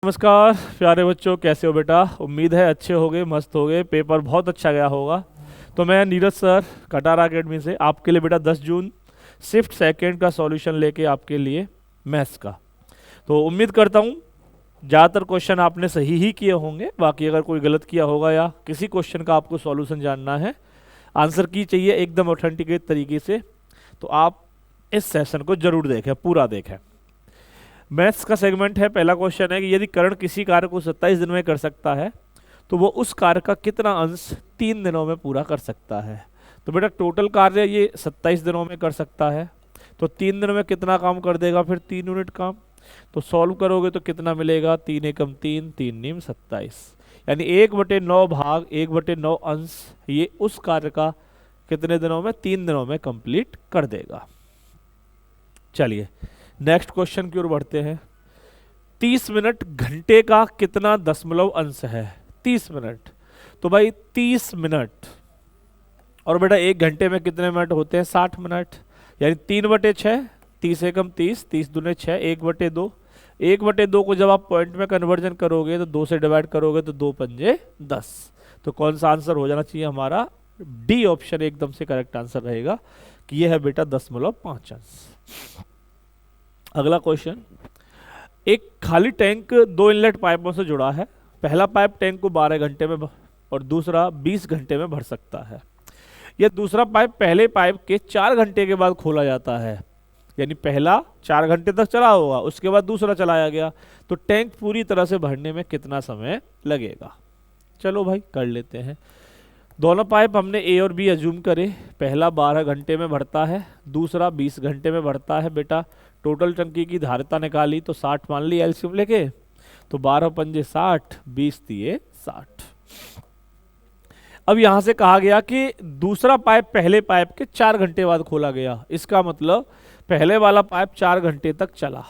नमस्कार प्यारे बच्चों, कैसे हो बेटा। उम्मीद है अच्छे होगे, मस्त होगे, पेपर बहुत अच्छा गया होगा। तो मैं नीरज सर कटारा एकेडमी से आपके लिए बेटा 10 जून शिफ्ट सेकंड का सॉल्यूशन लेके आपके लिए मैथ्स का। तो उम्मीद करता हूँ ज़्यादातर क्वेश्चन आपने सही ही किए होंगे। बाकी अगर कोई गलत किया होगा या किसी क्वेश्चन का आपको सॉल्यूशन जानना है, आंसर की चाहिए एकदम ऑथेंटिकेट तरीके से, तो आप इस सेशन को जरूर देखें, पूरा देखें। मैथ्स का सेगमेंट है। पहला क्वेश्चन है कि यदि कर्ण किसी कार्य को 27 दिन में कर सकता है तो वो उस कार्य का कितना अंश 3 दिनों में पूरा कर सकता है। तो बेटा टोटल कार्य ये 27 दिनों में कर सकता है, तो 3 दिनों में कितना काम कर देगा, फिर 3 यूनिट काम। तो सॉल्व करोगे तो कितना मिलेगा, 3 एकम 3, 3 नीम 27, यानी 1/9 भाग 1/9 अंश ये उस कार्य का कितने दिनों में, 3 दिनों में कंप्लीट कर देगा। चलिए नेक्स्ट क्वेश्चन की ओर बढ़ते हैं। 30 मिनट घंटे का कितना दशमलव अंश है। 30 मिनट, तो भाई 30 मिनट, और बेटा एक घंटे में कितने मिनट होते हैं, 60 मिनट, यानी 3/6, 30 एकम 30, 30 दूने 6, 1/2। 1/2 को जब आप पॉइंट में कन्वर्जन करोगे तो 2 से डिवाइड करोगे तो 2 पंजे 10। तो कौन सा आंसर हो जाना चाहिए हमारा, डी ऑप्शन एकदम से करेक्ट आंसर रहेगा कि यह है बेटा 10.5 अंश। अगला क्वेश्चन, एक खाली टैंक 2 इनलेट पाइपों से जुड़ा है। पहला पाइप टैंक को 12 घंटे में और दूसरा 20 घंटे में भर सकता है। यह दूसरा पाइप पहले पाइप के 4 घंटे के बाद खोला जाता है, यानी पहला 4 घंटे तक चला होगा, उसके बाद दूसरा चलाया गया, तो टैंक पूरी तरह से भरने में कितना समय लगेगा। चलो भाई कर लेते हैं। दोनों पाइप हमने ए और बी अज्यूम करे। पहला 12 घंटे में भरता है, दूसरा 20 घंटे में भरता है। बेटा टोटल टंकी की धारिता निकाली तो 60 मान ली एलसीएम लेके, तो 12 पंजे 60, 20 दिए 60। अब यहां से कहा गया कि दूसरा पाइप पहले पाइप के 4 घंटे बाद खोला गया। इसका मतलब पहले वाला पाइप 4 घंटे तक चला,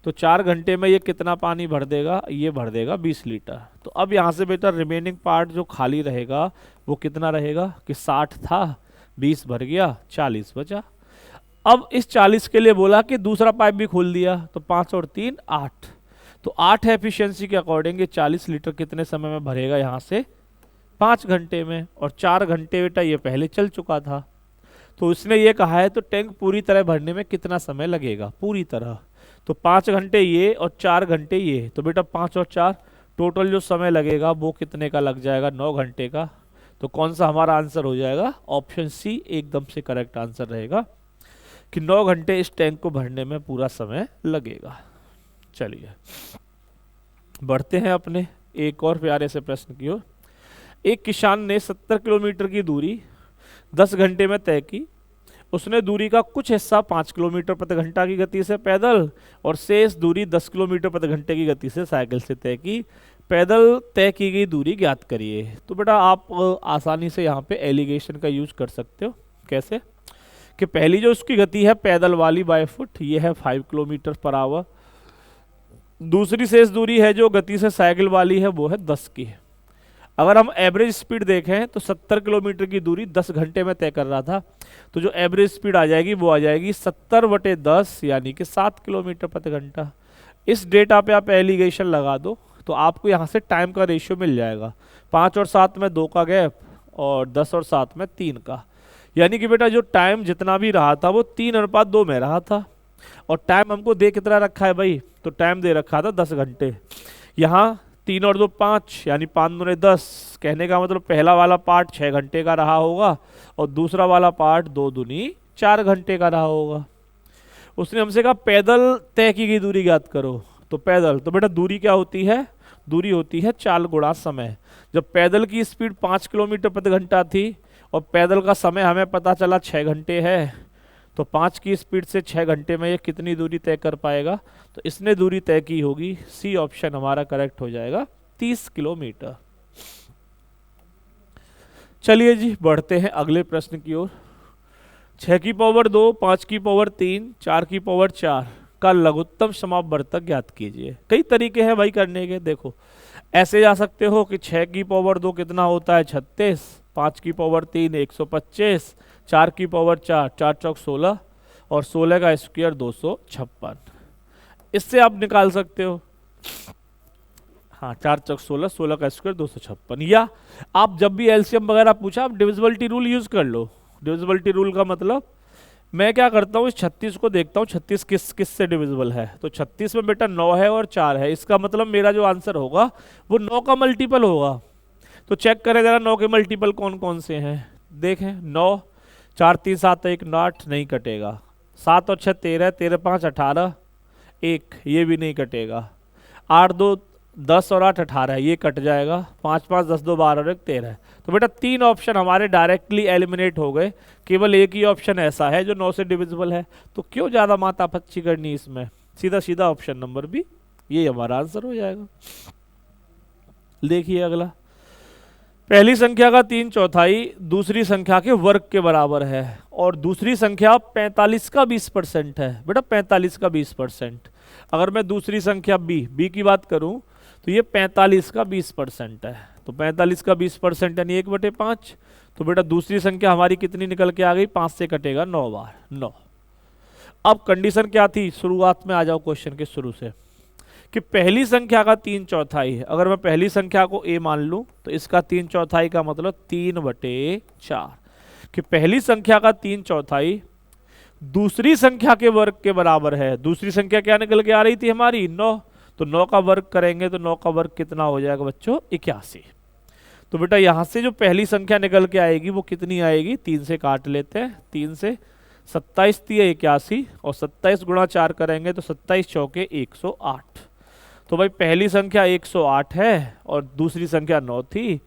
तो 4 घंटे में ये कितना पानी भर देगा, ये भर देगा 20 लीटर। तो अब यहाँ से बेटा रिमेनिंग पार्ट जो खाली रहेगा वो कितना रहेगा कि 60 था, 20 भर गया, 40 बचा। अब इस 40 के लिए बोला कि दूसरा पाइप भी खोल दिया, तो 5 और 3 8, तो 8 एफिशिएंसी के अकॉर्डिंग ये 40 लीटर कितने समय में भरेगा, यहाँ से 5 घंटे में। और 4 घंटे बेटा ये पहले चल चुका था, तो उसने ये कहा है तो टैंक पूरी तरह भरने में कितना समय लगेगा, पूरी तरह। तो 5 घंटे ये और 4 घंटे ये, तो बेटा 5 और 4 टोटल जो समय लगेगा वो कितने का लग जाएगा, 9 घंटे का। तो कौन सा हमारा आंसर हो जाएगा, ऑप्शन सी एकदम से करेक्ट आंसर रहेगा कि 9 घंटे इस टैंक को भरने में पूरा समय लगेगा। चलिए बढ़ते हैं अपने एक और प्यारे से प्रश्न की ओर। एक किसान ने 70 किलोमीटर की दूरी 10 घंटे में तय की। उसने दूरी का कुछ हिस्सा 5 किलोमीटर प्रति घंटा की गति से पैदल और शेष दूरी 10 किलोमीटर प्रति घंटे की गति से साइकिल से तय की। पैदल तय की गई दूरी ज्ञात करिए। तो बेटा आप आसानी से यहाँ पे एलिगेशन का यूज कर सकते हो। कैसे कि पहली जो उसकी गति है पैदल वाली बाय फुट, ये है 5 किलोमीटर पर आवर। दूसरी शेष दूरी है जो गति से साइकिल वाली है, वो है 10 की। अगर हम एवरेज स्पीड देखें तो 70 किलोमीटर की दूरी 10 घंटे में तय कर रहा था, तो जो एवरेज स्पीड आ जाएगी वो आ जाएगी 70/10, यानी कि 7 किलोमीटर प्रति घंटा। इस डेटा पे आप एलिगेशन लगा दो तो आपको यहाँ से टाइम का रेशियो मिल जाएगा। 5 और 7 में 2 का गैप और 10 और 7 में 3 का, यानी कि बेटा जो टाइम जितना भी रहा था वो 3:2 में रहा था। और टाइम हमको दे कितना रखा है भाई, तो टाइम दे रखा था 10 घंटे। यहाँ 3 और 2 5, यानी 5 दूने 10। कहने का मतलब पहला वाला पार्ट 6 घंटे का रहा होगा और दूसरा वाला पार्ट 2 दूनी 4 घंटे का रहा होगा। उसने हमसे कहा पैदल तय की गई दूरी ज्ञात करो। तो पैदल, तो बेटा दूरी क्या होती है, दूरी होती है चाल गुणा समय। जब पैदल की स्पीड 5 किलोमीटर प्रति घंटा थी और पैदल का समय हमें पता चला 6 घंटे है, तो 5 की स्पीड से 6 घंटे में ये कितनी दूरी तय कर पाएगा, तो इसने दूरी तय की होगी। सी ऑप्शन हमारा करेक्ट हो जाएगा, 30 किलोमीटर। चलिए जी बढ़ते हैं अगले प्रश्न की ओर। 6 की पावर 2, 5 की पावर 3, 4 की पावर 4 का लघुत्तम समापवर्तक ज्ञात कीजिए। कई तरीके हैं भाई करने के। देखो ऐसे जा सकते हो कि 6 की पावर 2 कितना होता है 36, 5 की पावर 3 125, 4 की पावर 4 4 चौक 16 और 16 का स्क्वायर 256। इससे आप निकाल सकते हो। हाँ 4 × 16, 16 का स्क्वायर 256। या आप जब भी एलसीएम वगैरह पूछा आप डिविजिबिलिटी रूल यूज कर लो। डिविजिबिलिटी रूल का मतलब मैं क्या करता हूँ, इस 36 को देखता हूँ 36 किस किस से डिविजिबल है। तो 36 में बेटा 9 है और 4 है, इसका मतलब मेरा जो आंसर होगा वो 9 का मल्टीपल होगा। तो चेक करें जरा 9 के मल्टीपल कौन कौन से हैं। देखें 9, 4 3 7 1 9 8 नहीं कटेगा। 7 और 6 13, 13 5 18 1 ये भी नहीं कटेगा। 8 2 10 और 8 18 ये कट जाएगा। 5 5 10 2 12 और 1 13। तो बेटा 3 ऑप्शन हमारे डायरेक्टली एलिमिनेट हो गए, केवल एक ही ऑप्शन ऐसा है जो 9 से डिविजिबल है। तो क्यों ज़्यादा माथापच्ची करनी इसमें, सीधा सीधा ऑप्शन नंबर बी ये हमारा आंसर हो जाएगा। देखिए अगला, पहली संख्या का 3/4 दूसरी संख्या के वर्ग के बराबर है और दूसरी संख्या 45 का 20% है। बेटा 45 का 20%, अगर मैं दूसरी संख्या बी की बात करूं तो ये 45 का 20% है। तो 45 का 20% यानी 1/5। तो बेटा दूसरी संख्या हमारी कितनी निकल के आ गई, 5 से कटेगा 9 बार 9। अब कंडीशन क्या थी, शुरुआत में आ जाओ क्वेश्चन के शुरू से, कि पहली संख्या का 3/4 है। अगर मैं पहली संख्या को a मान लूं तो इसका 3/4 का मतलब 3/4, कि पहली संख्या का 3/4 दूसरी संख्या के वर्ग के बराबर है। दूसरी संख्या क्या निकल के आ रही थी हमारी 9, तो 9 का वर्ग करेंगे तो 9 का वर्ग कितना हो जाएगा बच्चों 81। तो बेटा यहां से जो पहली संख्या निकल के आएगी वो कितनी आएगी, 3 से काट लेते हैं, 3 से 27 × 81 और 27 × 4 करेंगे तो 27 चौके 108। तो भाई पहली संख्या 108 है और दूसरी संख्या 9 थी।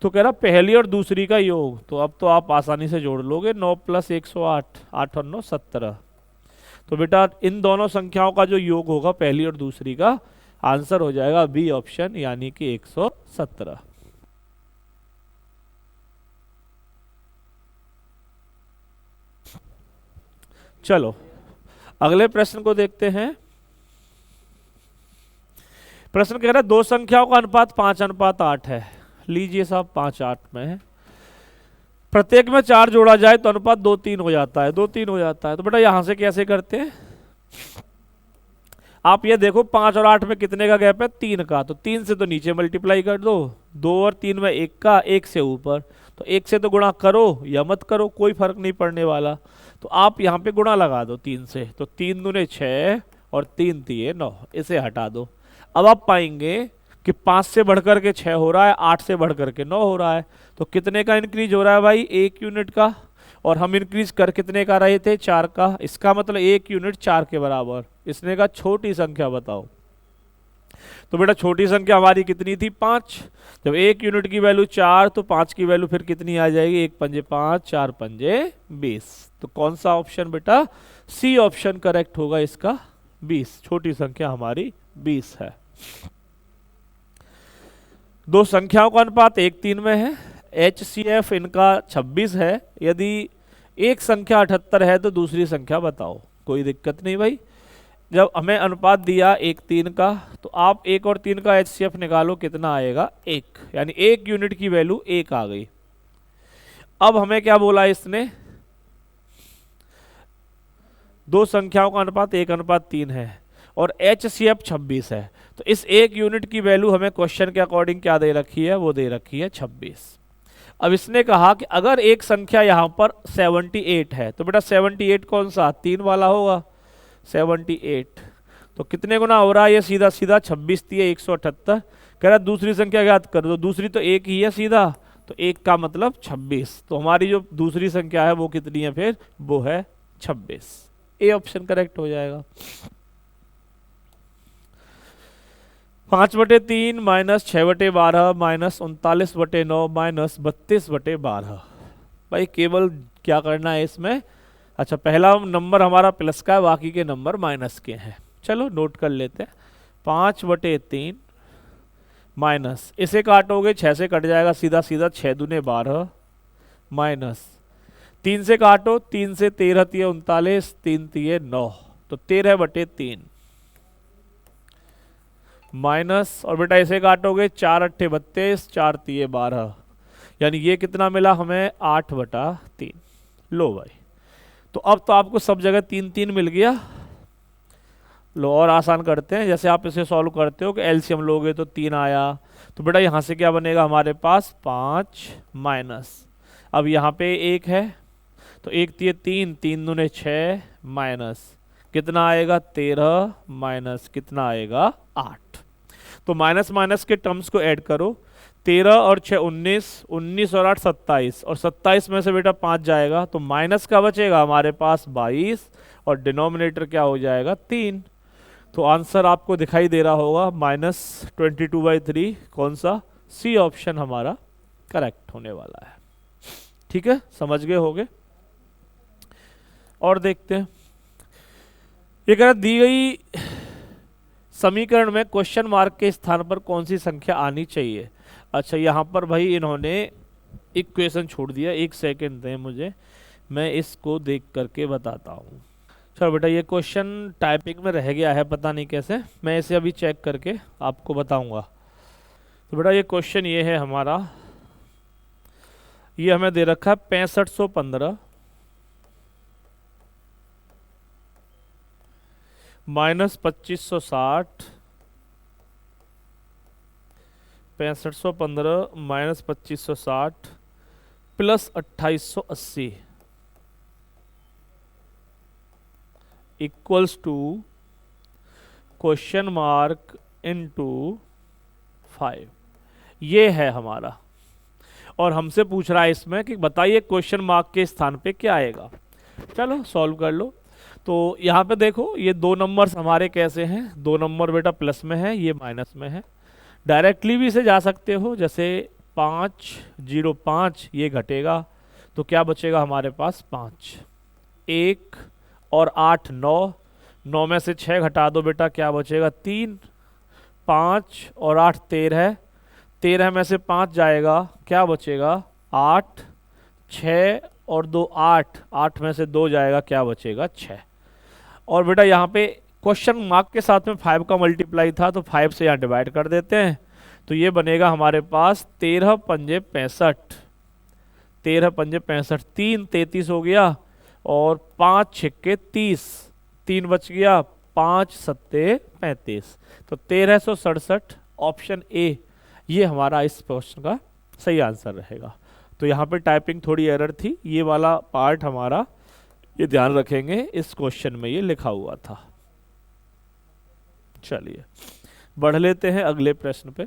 तो कह रहा पहली और दूसरी का योग, तो अब तो आप आसानी से जोड़ लोगे, 9 + 108, 8 और 9 17। तो बेटा इन दोनों संख्याओं का जो योग होगा पहली और दूसरी का, आंसर हो जाएगा बी ऑप्शन यानी कि 117। चलो अगले प्रश्न को देखते हैं। प्रश्न कह रहा है दो संख्याओं का अनुपात 5:8 है। लीजिए साहब 5:8 में है, प्रत्येक में 4 जोड़ा जाए तो अनुपात 2:3 हो जाता है, 2:3 हो जाता है। तो बेटा यहां से कैसे करते हैं, आप ये देखो 5 और 8 में कितने का गैप है, 3 का। तो 3 से तो नीचे मल्टीप्लाई कर दो, 2 और 3 में 1 का, 1 से ऊपर। तो 1 से तो गुणा करो या मत करो, कोई फर्क नहीं पड़ने वाला। तो आप यहाँ पे गुणा लगा दो 3 से, तो 3 दूने 6 और 3 3 9, इसे हटा दो। अब आप पाएंगे कि 5 से बढ़कर के 6 हो रहा है, 8 से बढ़कर के 9 हो रहा है। तो कितने का इंक्रीज हो रहा है भाई, 1 यूनिट का। और हम इंक्रीज कर कितने का रहे थे, 4 का। इसका मतलब 1 यूनिट 4 के बराबर। इसने कहा छोटी संख्या बताओ। तो बेटा छोटी संख्या हमारी कितनी थी, 5। जब 1 यूनिट की वैल्यू 4 तो 5 की वैल्यू फिर कितनी आ जाएगी, 1 पंजे 5, 4 पंजे 20। तो कौन सा ऑप्शन बेटा, सी ऑप्शन करेक्ट होगा इसका, 20। छोटी संख्या हमारी 20 है। दो संख्याओं का अनुपात 1:3 में है। HCF इनका 26 है। यदि एक संख्या 78 है तो दूसरी संख्या बताओ। कोई दिक्कत नहीं भाई, जब हमें अनुपात दिया 1:3 का तो आप 1 और 3 का HCF निकालो, कितना आएगा 1, यानी 1 यूनिट की वैल्यू 1 आ गई। अब हमें क्या बोला इसने, दो संख्याओं का अनुपात 1:3 है और HCF 26 है। तो इस 1 यूनिट की वैल्यू हमें क्वेश्चन के अकॉर्डिंग क्या दे रखी है, वो दे रखी है 26। अब इसने कहा कि अगर एक संख्या यहां पर 78 है तो बेटा 78 कौन सा, 3 वाला होगा, 78। तो कितने गुना हो रहा है ये, सीधा सीधा 26 3 178। कह रहा दूसरी संख्या याद कर दो, दूसरी तो 1 ही है सीधा, तो 1 का मतलब 26। तो हमारी जो दूसरी संख्या है वो कितनी है फिर, वो है 26। ए ऑप्शन करेक्ट हो जाएगा। 5/3 - 6/12 - 39/9 - 32/12। भाई केवल क्या करना है इसमें, अच्छा पहला नंबर हमारा प्लस का है, बाकी के नंबर माइनस के हैं। चलो नोट कर लेते हैं। 5/3 माइनस, इसे काटोगे 6 से कट जाएगा सीधा सीधा, 6 दूने 12 माइनस 3 से काटो, 3 से 13 3 39, 3 3 9, तो 13/3 माइनस, और बेटा इसे काटोगे 4 8 32, 4 3 12, यानी ये कितना मिला हमें 8/3। लो भाई, तो अब तो आपको सब जगह 3 3 मिल गया। लो और आसान करते हैं, जैसे आप इसे सॉल्व करते हो कि एलसीएम लोगे तो 3 आया, तो बेटा यहाँ से क्या बनेगा हमारे पास 5 माइनस, अब यहाँ पे 1 है तो 1 3 3, 3 दूने 6 माइनस कितना आएगा 13 माइनस कितना आएगा 8। तो माइनस माइनस के टर्म्स को ऐड करो, 13 और 6 19, 19 और 8 27, और 27 में से बेटा 5 जाएगा तो माइनस का बचेगा हमारे पास 22 और डिनोमिनेटर क्या हो जाएगा 3। तो आंसर आपको दिखाई दे रहा होगा -22/3, कौन सा, सी ऑप्शन हमारा करेक्ट होने वाला है। ठीक है, समझ गए होगे। और देखते हैं, ये कह रहा दी गई समीकरण में क्वेश्चन मार्क के स्थान पर कौन सी संख्या आनी चाहिए। अच्छा, यहाँ पर भाई इन्होंने इक्वेशन छोड़ दिया, एक सेकंड दें मुझे, मैं इसको देख करके बताता हूँ। चलो बेटा, ये क्वेश्चन टाइपिंग में रह गया है, पता नहीं कैसे, मैं इसे अभी चेक करके आपको बताऊंगा। तो बेटा ये क्वेश्चन ये है हमारा, ये हमें दे रखा है 6515 minus 2560, 6515 minus 2560 plus 2880 equals to question mark into 5। ये है हमारा, और हमसे पूछ रहा है इसमें कि बताइए क्वेश्चन मार्क के स्थान पे क्या आएगा। चलो सॉल्व कर लो। तो यहाँ पे देखो, ये दो नंबर्स हमारे कैसे हैं, दो नंबर बेटा प्लस में है, ये माइनस में है। डायरेक्टली भी इसे जा सकते हो, जैसे 505 ये घटेगा तो क्या बचेगा हमारे पास 5, 1 और 8 9, 9 में से 6 घटा दो बेटा क्या बचेगा 3, 5 और 8 13, 13 में से 5 जाएगा क्या बचेगा 8, 6 और 2 8, 8 में से 2 जाएगा क्या बचेगा 6। और बेटा यहाँ पे क्वेश्चन मार्क के साथ में 5 का मल्टीप्लाई था तो 5 से यहाँ डिवाइड कर देते हैं, तो ये बनेगा हमारे पास 13 पंजे 65, 13 पंजे 65, 3 33 हो गया, और 5 छिक्के 30, 3 बच गया, 5 सत्ते 35, तो 1367 ऑप्शन ए ये हमारा इस क्वेश्चन का सही आंसर रहेगा। तो यहाँ पे टाइपिंग थोड़ी एरर थी, ये वाला पार्ट हमारा ये ध्यान रखेंगे, इस क्वेश्चन में ये लिखा हुआ था। चलिए बढ़ लेते हैं अगले प्रश्न पे।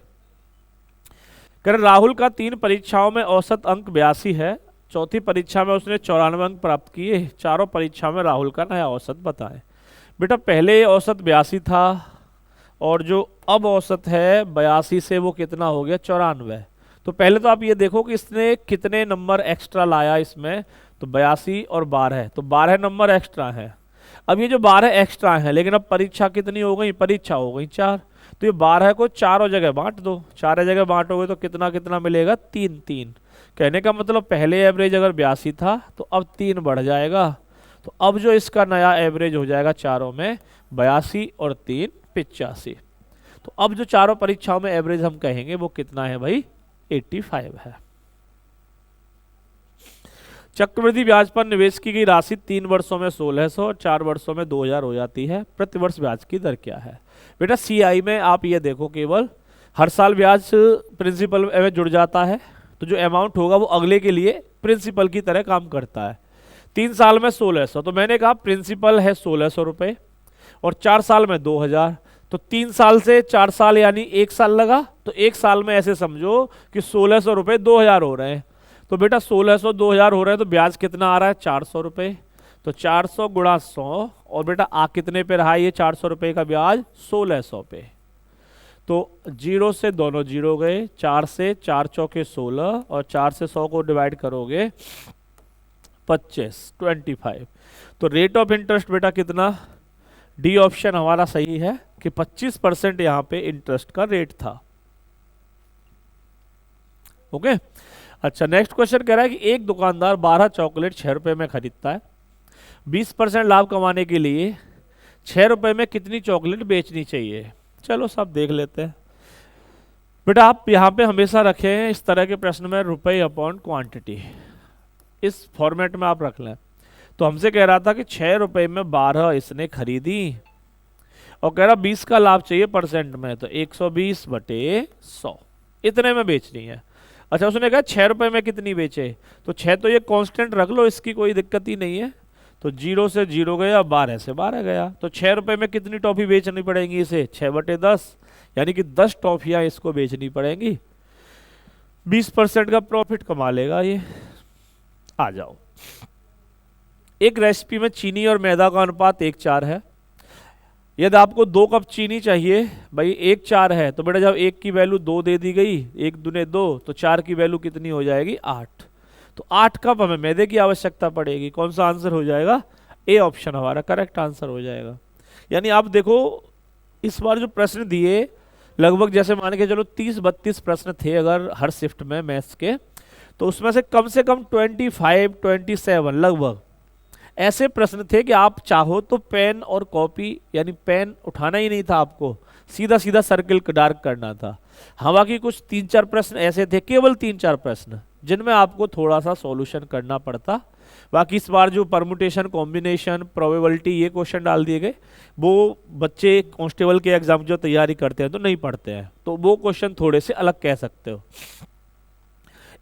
कर राहुल का 3 परीक्षाओं में औसत अंक 82 है, चौथी परीक्षा में उसने 94 अंक प्राप्त किए, चारों परीक्षा में राहुल का नया औसत बताएं। बेटा पहले औसत 82 था, और जो अब औसत है 82 से वो कितना हो गया 94। तो पहले तो आप ये देखो कि इसने कितने नंबर एक्स्ट्रा लाया इसमें, तो 82 और 12, तो 12 नंबर एक्स्ट्रा है। अब ये जो 12 एक्स्ट्रा है, लेकिन अब परीक्षा कितनी हो गई, परीक्षा हो गई 4, तो ये 12 को चारों जगह बांट दो, चारों जगह बांटोगे तो कितना कितना मिलेगा 3 3। कहने का मतलब पहले एवरेज अगर 82 था तो अब 3 बढ़ जाएगा, तो अब जो इसका नया एवरेज हो जाएगा चारों में 82 और 3 85। तो अब जो चारों परीक्षाओं में एवरेज हम कहेंगे वो कितना है भाई 85 है। चक्रवृद्धि ब्याज पर निवेश की गई राशि 3 वर्षों में 1600 और 4 वर्षों में 2000 हो जाती है, प्रति वर्ष ब्याज की दर क्या है। बेटा सीआई में आप ये देखो, केवल हर साल ब्याज प्रिंसिपल में जुड़ जाता है, तो जो अमाउंट होगा वो अगले के लिए प्रिंसिपल की तरह काम करता है। 3 साल में 1600, तो मैंने कहा प्रिंसिपल है 1600 रुपये, और 4 साल में 2000, तो 3 साल से 4 साल यानी 1 साल लगा, तो 1 साल में ऐसे समझो कि 1600 रुपये 2000 हो रहे हैं। तो बेटा 1600 2000 हो रहे हैं, तो ब्याज कितना आ रहा है 400 रुपये, तो 400 गुणा 100, और बेटा आ कितने पे रहा ये 400 रुपये का ब्याज 1600 पे। तो 0 से दोनों 0 गए, 4 से 4 चौके 16, और 4 से 100 को डिवाइड करोगे 25 25। तो रेट ऑफ इंटरेस्ट बेटा कितना, डी ऑप्शन हमारा सही है कि 25% यहाँ पे इंटरेस्ट का रेट था। ओके। अच्छा नेक्स्ट क्वेश्चन कह रहा है कि एक दुकानदार 12 चॉकलेट 6 रुपए में खरीदता है, 20% लाभ कमाने के लिए 6 रुपए में कितनी चॉकलेट बेचनी चाहिए। चलो सब देख लेते हैं। बेटा आप यहाँ पे हमेशा रखें इस तरह के प्रश्न में रुपए अपॉन क्वांटिटी, इस फॉर्मेट में आप रख लें। तो हमसे कह रहा था कि 6 रुपए में 12 इसने खरीदी, और कह रहा 20 का लाभ चाहिए परसेंट में, तो 120/100 इतने में बेचनी है। अच्छा उसने कहा 6 रुपए में कितनी बेचे, तो 6 तो ये कांस्टेंट रख लो, इसकी कोई दिक्कत ही नहीं है। तो 0 से 0 गया, 12 से 12 गया, तो 6 रुपए में कितनी टॉफी बेचनी पड़ेंगी इसे, 6/10, यानी कि 10 टॉफियां इसको बेचनी पड़ेंगी। 20% का प्रॉफिट कमा लेगा ये। आ जाओ, एक रेसिपी में चीनी और मैदा का अनुपात 1:4 है। यदि आपको 2 कप चीनी चाहिए, भाई 1:4 है, तो बेटा जब 1 की वैल्यू 2 दे दी गई, 1 दूने 2, तो 4 की वैल्यू कितनी हो जाएगी, 8। तो 8 कप हमें मैदे की आवश्यकता पड़ेगी। कौन सा आंसर हो जाएगा, ए ऑप्शन हमारा करेक्ट आंसर हो जाएगा। यानी आप देखो इस बार जो प्रश्न दिए लगभग जैसे मान के चलो 30-32 प्रश्न थे अगर हर शिफ्ट में मैथ्स के, तो उसमें से कम 25-27 लगभग ऐसे प्रश्न थे कि आप चाहो तो पेन और कॉपी, यानी पेन उठाना ही नहीं था आपको, सीधा सीधा सर्किल डार्क करना था। हाँ बाकी कुछ 3-4 प्रश्न ऐसे थे, केवल 3-4 प्रश्न जिनमें आपको थोड़ा सा सॉल्यूशन करना पड़ता। बाकी इस बार जो परमुटेशन, कॉम्बिनेशन, प्रोबेबिलिटी ये क्वेश्चन डाल दिए गए, वो बच्चे कांस्टेबल के एग्जाम जो तैयारी करते हैं तो नहीं पढ़ते हैं, तो वो क्वेश्चन थोड़े से अलग कह सकते हो।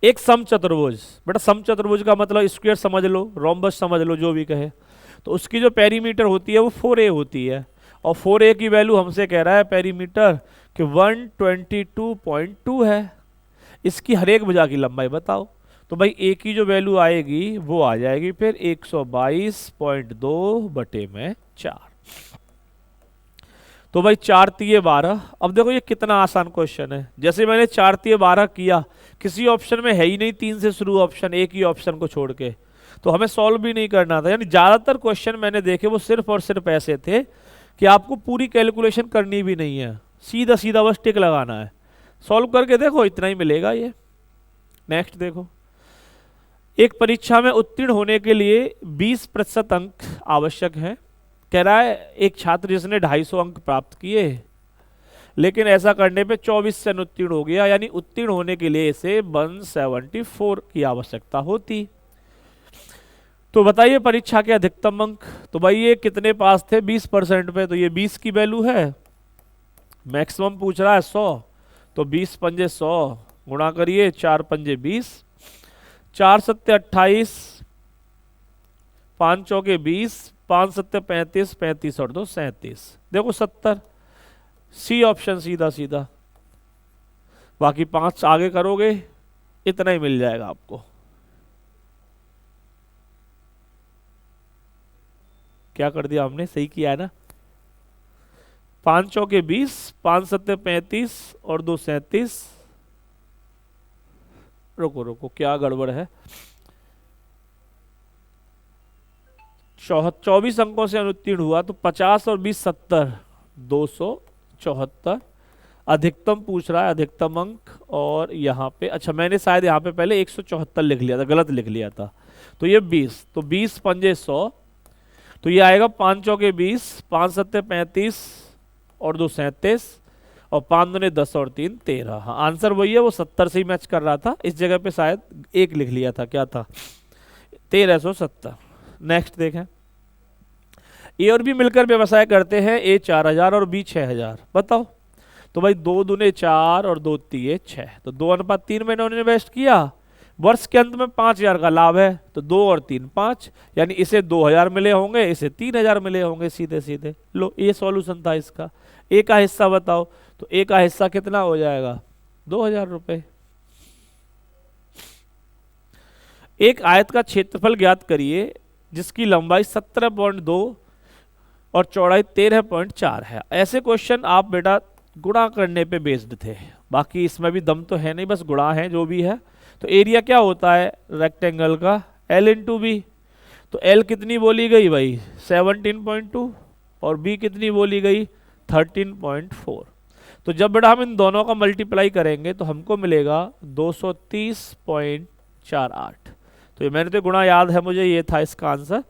एक समचतुर्भुज, बेटा समचतुर्भुज का मतलब स्क्वायर समझ लो, रोम्बस समझ लो, जो भी कहे, तो उसकी जो पेरीमीटर होती है वो 4a होती है, और 4a की वैल्यू हमसे कह रहा है पेरीमीटर कि 122.2 है। इसकी हर एक भुजा की लंबाई बताओ, तो भाई a की जो वैल्यू आएगी वो आ जाएगी फिर 122.2/4। तो भाई 4×3=12। अब देखो ये कितना आसान क्वेश्चन है, जैसे मैंने 4×3=12 किया, किसी ऑप्शन में है ही नहीं 3 से शुरू ऑप्शन, एक ही ऑप्शन को छोड़ के, तो हमें सॉल्व भी नहीं करना था। यानी ज्यादातर क्वेश्चन मैंने देखे वो सिर्फ और सिर्फ ऐसे थे कि आपको पूरी कैलकुलेशन करनी भी नहीं है, सीधा सीधा बस टिक लगाना है। सॉल्व करके देखो इतना ही मिलेगा ये। नेक्स्ट देखो, एक परीक्षा में उत्तीर्ण होने के लिए 20% अंक आवश्यक है। कह रहा है एक छात्र जिसने 250 अंक प्राप्त किए, लेकिन ऐसा करने पे 24 से अनुत्तीर्ण हो गया, यानी उत्तीर्ण होने के लिए इसे 174 की आवश्यकता होती। तो बताइए परीक्षा के अधिकतम अंक, तो भाई ये कितने पास थे 20% पे, तो ये 20 की वैल्यू है। मैक्सिमम पूछ रहा है 100, तो 20 पंजे 100 गुणा करिए, 4 पंजे 20, 4 सत्ते 28, 5 चौके 20, 5 सत्ते 35, 35 और 2 37, देखो 70। सी ऑप्शन सीधा सीधा, बाकी 5 आगे करोगे इतना ही मिल जाएगा आपको। क्या कर दिया हमने, सही किया है ना। 5 चौके 20, 5 सत्ते 35 और 2 37। रुको रुको क्या गड़बड़ है, 24 अंकों से अनुत्तीर्ण हुआ, तो 50 और 20 70, 274। अधिकतम पूछ रहा है, अधिकतम अंक, और यहाँ पे अच्छा मैंने शायद यहाँ पे पहले 174 लिख लिया था, गलत लिख लिया था, तो ये 20, तो 20 पंजे 100, तो ये आएगा 5 चौके 20, 5 सत्ते 35 और 2 37, और 5 दूने 10 और 3 13। हाँ आंसर वही है, वो 70 से ही मैच कर रहा था, इस जगह पे शायद 1 लिख लिया था, क्या था 1370। नेक्स्ट देखें, ए और बी मिलकर व्यवसाय करते हैं, ए 4000 और बी 6000, बताओ। तो भाई 2 दूने 4 और 2 3 6, तो 2:3 में इन्होंने इन्वेस्ट किया। वर्ष के अंत में 5000 का लाभ है, तो 2 और 3 5, यानी इसे 2000 मिले होंगे, इसे 3000 मिले होंगे, सीधे सीधे लो ये सॉल्यूशन था इसका। ए का हिस्सा बताओ, तो ए का हिस्सा कितना हो जाएगा, 2000 रुपए। एक आयत का क्षेत्रफल ज्ञात करिए जिसकी लंबाई 17.2 और चौड़ाई 13.4 है। ऐसे क्वेश्चन आप बेटा गुणा करने पे बेस्ड थे, बाकी इसमें भी दम तो है नहीं, बस गुणा है जो भी है। तो एरिया क्या होता है रेक्टेंगल का, L इंटू बी, तो L कितनी बोली गई भाई 17.2 और B कितनी बोली गई 13.4। तो जब बेटा हम इन दोनों का मल्टीप्लाई करेंगे तो हमको मिलेगा 230.48। तो ये मैंने तो गुणा याद है मुझे, ये था इसका आंसर,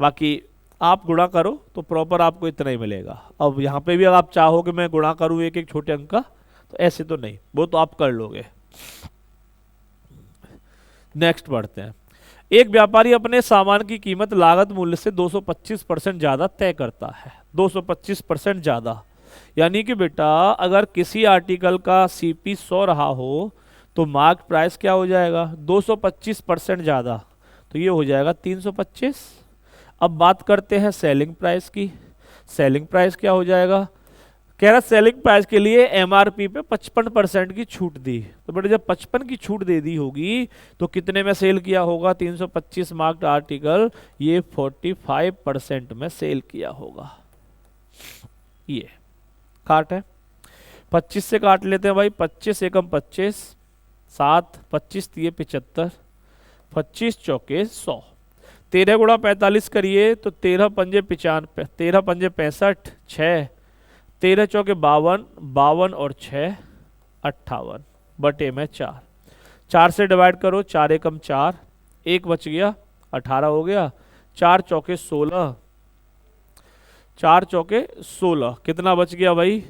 बाकी आप गुणा करो तो प्रॉपर आपको इतना ही मिलेगा। अब यहाँ पे भी अगर आप चाहो कि मैं गुणा करूँ एक एक छोटे अंक का, तो ऐसे तो नहीं, वो तो आप कर लोगे। नेक्स्ट बढ़ते हैं, एक व्यापारी अपने सामान की कीमत लागत मूल्य से 225% ज्यादा तय करता है, 225% ज्यादा। यानी कि बेटा अगर किसी आर्टिकल का सीपी 100 रहा हो तो मार्क प्राइस क्या हो जाएगा, 225% ज्यादा, तो ये हो जाएगा 325। अब बात करते हैं सेलिंग प्राइस की। सेलिंग प्राइस क्या हो जाएगा, कह रहा सेलिंग प्राइस के लिए एमआरपी पे 55% की छूट दी, तो बेटा जब 55 की छूट दे दी होगी तो कितने में सेल किया होगा, 325 मार्क्ड आर्टिकल ये 45% में सेल किया होगा। ये काट है, 25 से काट लेते हैं भाई, 25 एकम 25, 7 25 दिए 75, 25 चौके 100, 13 गुणा 45 करिए तो 13 पंजे 95, 13 पंजे 65, 6 13 चौके 52, 52 और 6 58 बटे में 4, 4 से डिवाइड करो, 4 एकम 4, 1 बच गया 18 हो गया, 4 चौके 16, 4 चौके 16 कितना बच गया भाई,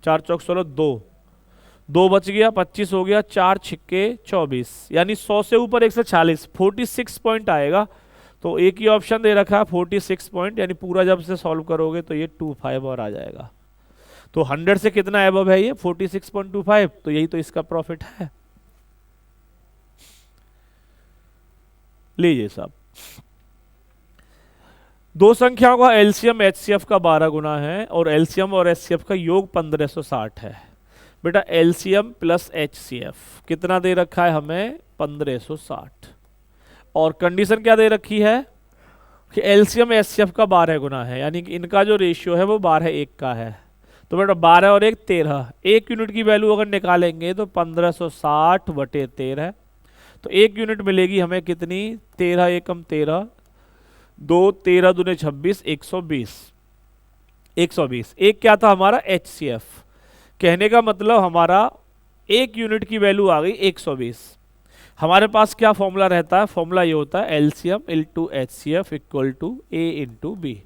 4 चौक 16 2, 2 बच गया 25 हो गया, 4 छिक्के 24, यानी 100 से ऊपर 140, 46 पॉइंट आएगा। तो एक ही ऑप्शन दे रखा है 46 पॉइंट, यानी पूरा जब से सॉल्व करोगे तो ये 25 और आ जाएगा। तो 100 से कितना एबव है ये 46.25, तो यही तो इसका प्रॉफिट है। लीजिए साहब, दो संख्याओं का एलसीएम एचसीएफ का 12 गुना है और एलसीएम और एचसीएफ का योग 1560 है। बेटा एलसीएम प्लस एचसीएफ कितना दे रखा है हमें, 1560, और कंडीशन क्या दे रखी है कि एलसीएम एचसीएफ का 12 गुना है, यानी कि इनका जो रेशियो है वो 12:1 का है। तो बेटा 12 और 1 13, एक यूनिट की वैल्यू अगर निकालेंगे तो 1560 बटे 13, तो एक यूनिट मिलेगी हमें कितनी, 13 एकम 13, 2 13 दूने 26, 120, 120। एक क्या था हमारा एचसीएफ, कहने का मतलब हमारा एक यूनिट की वैल्यू आ गई 120। हमारे पास क्या फॉर्मूला रहता है, फॉर्मूला ये होता है LCM into HCF equal to A into B.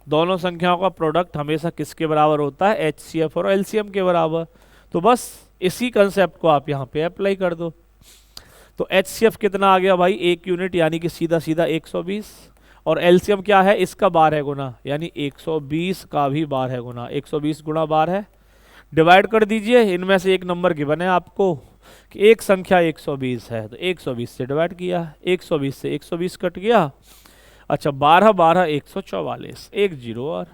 दोनों संख्याओं का प्रोडक्ट हमेशा किसके बराबर होता है, एचसीएफ और एलसीएम के बराबर। तो बस इसी कंसेप्ट को आप यहाँ पे अप्लाई कर दो। तो एचसीएफ कितना आ गया भाई, एक यूनिट, यानी कि सीधा सीधा 120, और एलसीएम क्या है इसका 12 गुना, यानी 120 का भी 12 गुना, 120 गुणा 12, डिवाइड कर दीजिए। इनमें से एक नंबर गिवन है आपको कि एक संख्या 120 है, तो 120 से डिवाइड किया, 120 से 120 कट गया। अच्छा 12 12 144, एक जीरो और,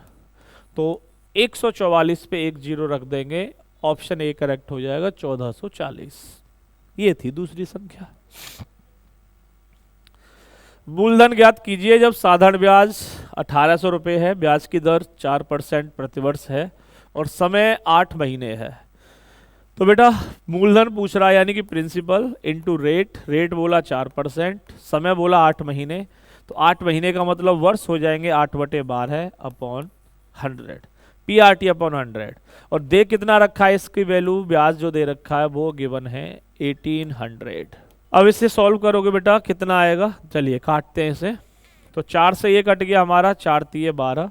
तो 144 पे एक जीरो रख देंगे, ऑप्शन ए करेक्ट हो जाएगा 1440। ये थी दूसरी संख्या। मूलधन ज्ञात कीजिए जब साधारण ब्याज 1800 रुपये है, ब्याज की दर 4% प्रतिवर्ष है और समय 8 महीने है। तो बेटा मूलधन पूछ रहा है, यानी कि प्रिंसिपल इनटू रेट, रेट बोला 4%, समय बोला 8 महीने, तो 8 महीने का मतलब वर्ष हो जाएंगे 8/12 अपॉन 100, पीआरटी अपॉन 100। और दे कितना रखा है इसकी वैल्यू, ब्याज जो दे रखा है वो गिवन है 1800। अब इसे सॉल्व करोगे बेटा कितना आएगा, चलिए काटते हैं इसे। तो 4 से ये कट गया हमारा, 4 तिये 12,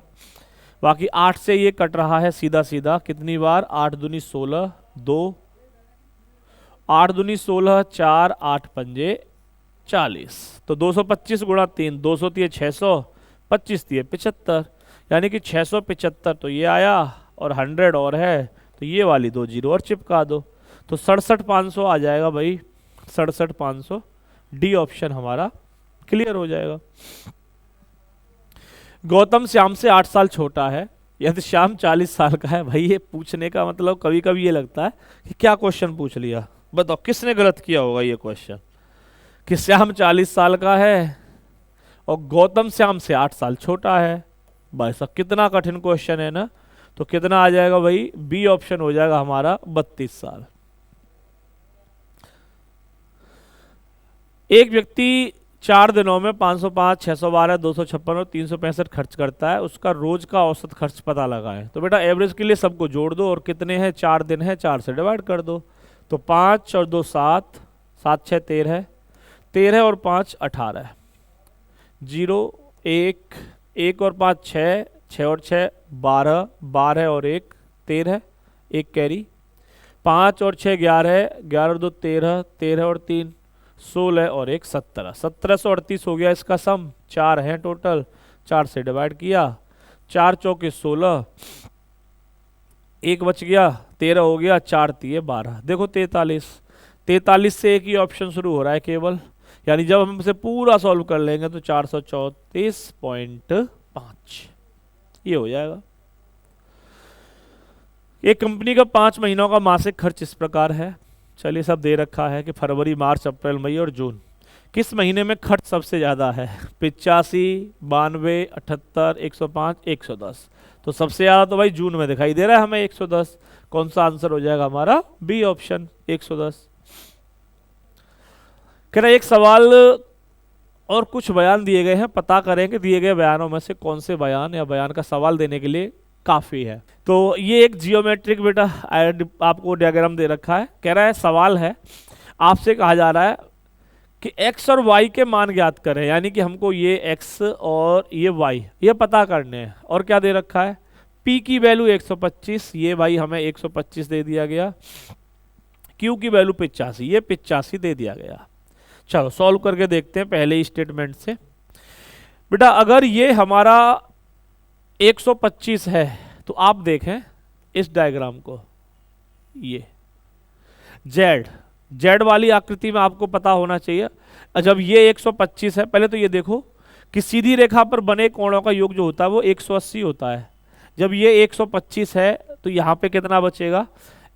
बाकी 8 से ये कट रहा है सीधा सीधा, कितनी बार, 8 दूनी 16, 2 8 दूनी 16, 4 8 पंजे 40, तो 225 गुणा 3, 200 तिये 600, 25 तिये 75, यानी कि 675 तो ये आया, और 100 और है तो ये वाली 2 जीरो और चिपका दो, तो 67,500 आ जाएगा भाई, 67,500। डी ऑप्शन हमारा क्लियर हो जाएगा। गौतम श्याम से 8 साल छोटा है, यदि श्याम 40 साल का है। भाई ये पूछने का मतलब कभी कभी ये लगता है कि क्या क्वेश्चन पूछ लिया, बताओ किसने गलत किया होगा ये क्वेश्चन, कि श्याम 40 साल का है और गौतम श्याम से 8 साल छोटा है। भाई साहब कितना कठिन क्वेश्चन है ना, तो कितना आ जाएगा भाई, बी ऑप्शन हो जाएगा हमारा 32 साल। एक व्यक्ति 4 दिनों में 505, 612, 256 और 365 खर्च करता है, उसका रोज का औसत खर्च पता लगाएं। तो बेटा एवरेज के लिए सबको जोड़ दो, और कितने हैं, 4 दिन है, 4 से डिवाइड कर दो, तो 5 और 2 7, 7 6 13, 13 और 5 18, 0 1, 1 और 5 6, 6 और 6 12, 12 और 1 13, 1 कैरी, 5 और 6 11, 11 और 2 13, 13 और 3 16 और एक 17, 1738 हो गया इसका सम। 4 है टोटल, 4 से डिवाइड किया, 4 चौके 16, एक बच गया, 13 हो गया, 4 तिये 12, देखो 43। 43 से एक ही ऑप्शन शुरू हो रहा है केवल, यानी जब हम इसे पूरा सॉल्व कर लेंगे तो 434.5 ये हो जाएगा। एक कंपनी का 5 महीनों का मासिक खर्च इस प्रकार है। चलिए सब दे रखा है कि फरवरी, मार्च, अप्रैल, मई और जून किस महीने में खर्च सबसे ज़्यादा है। 85, 92, 78, 105, 110। तो सबसे ज़्यादा तो भाई जून में दिखाई दे रहा है हमें 110। कौन सा आंसर हो जाएगा हमारा? B option 110। कह रहा एक सवाल और कुछ बयान दिए गए हैं, पता करें कि दिए गए बयानों में से कौन से बयान या बयान का सवाल देने के लिए काफ़ी है। तो ये एक जियोमेट्रिक बेटा आपको डायग्राम दे रखा है। कह रहा है सवाल है, आपसे कहा जा रहा है कि x और y के मान ज्ञात करें, यानी कि हमको ये x और ये y ये पता करने हैं। और क्या दे रखा है? p की वैल्यू 125, ये भाई हमें 125 दे दिया गया। q की वैल्यू 85, ये 85 दे दिया गया। चलो सॉल्व करके देखते हैं पहले ही स्टेटमेंट से। बेटा अगर ये हमारा 125 है तो आप देखें इस डायग्राम को, ये जेड वाली आकृति में आपको पता होना चाहिए। जब ये 125 है, पहले तो ये देखो कि सीधी रेखा पर बने कोणों का योग जो होता है वो 180 होता है। जब ये 125 है तो यहाँ पे कितना बचेगा?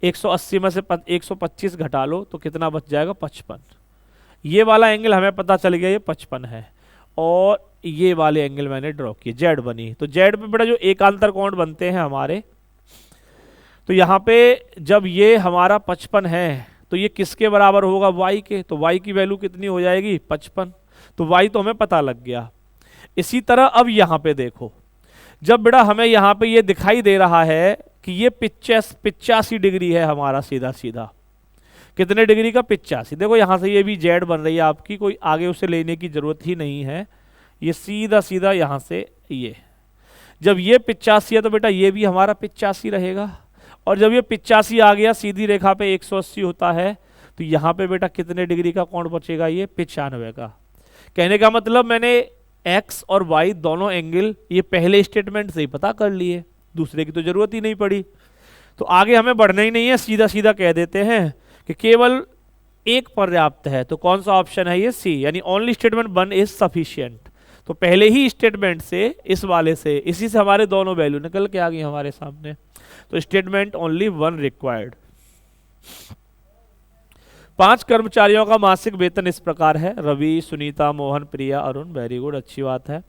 180 में से 125 घटा लो तो कितना बच जाएगा? 55। ये वाला एंगल हमें पता चल गया ये 55 है, और ये वाले एंगल मैंने ड्रॉ किए, जेड बनी। तो जेड पे बेटा जो एकांतर कोण बनते हैं हमारे, तो यहाँ पे जब ये हमारा 55 है तो ये किसके बराबर होगा? y के। तो y की वैल्यू कितनी हो जाएगी? 55। तो y तो हमें पता लग गया। इसी तरह अब यहाँ पे देखो, जब बेटा हमें यहाँ पे ये दिखाई दे रहा है कि ये 85 डिग्री है हमारा सीधा सीधा, कितने डिग्री का? 85। देखो यहाँ से ये भी जेड बन रही है आपकी, कोई आगे उसे लेने की जरूरत ही नहीं है, ये सीधा सीधा यहाँ से ये। जब ये 85 है तो बेटा ये भी हमारा 85 रहेगा, और जब ये 85 आ गया सीधी रेखा पे 180 होता है तो यहाँ पे बेटा कितने डिग्री का कोण बचेगा? ये 95 का। कहने का मतलब मैंने x और y दोनों एंगल ये पहले स्टेटमेंट से ही पता कर लिए, दूसरे की तो जरूरत ही नहीं पड़ी। तो आगे हमें बढ़ना ही नहीं है, सीधा सीधा कह देते हैं कि केवल एक पर्याप्त है। तो कौन सा ऑप्शन है? ये सी, यानी ओनली स्टेटमेंट 1 इज सफिशिएंट। तो पहले ही स्टेटमेंट से इस वाले से इसी से हमारे दोनों वैल्यू निकल के आ गई हमारे सामने। तो स्टेटमेंट ओनली 1 रिक्वायर्ड। 5 कर्मचारियों का मासिक वेतन इस प्रकार है, रवि, सुनीता, मोहन, प्रिया, अरुण। वेरी गुड, अच्छी बात है।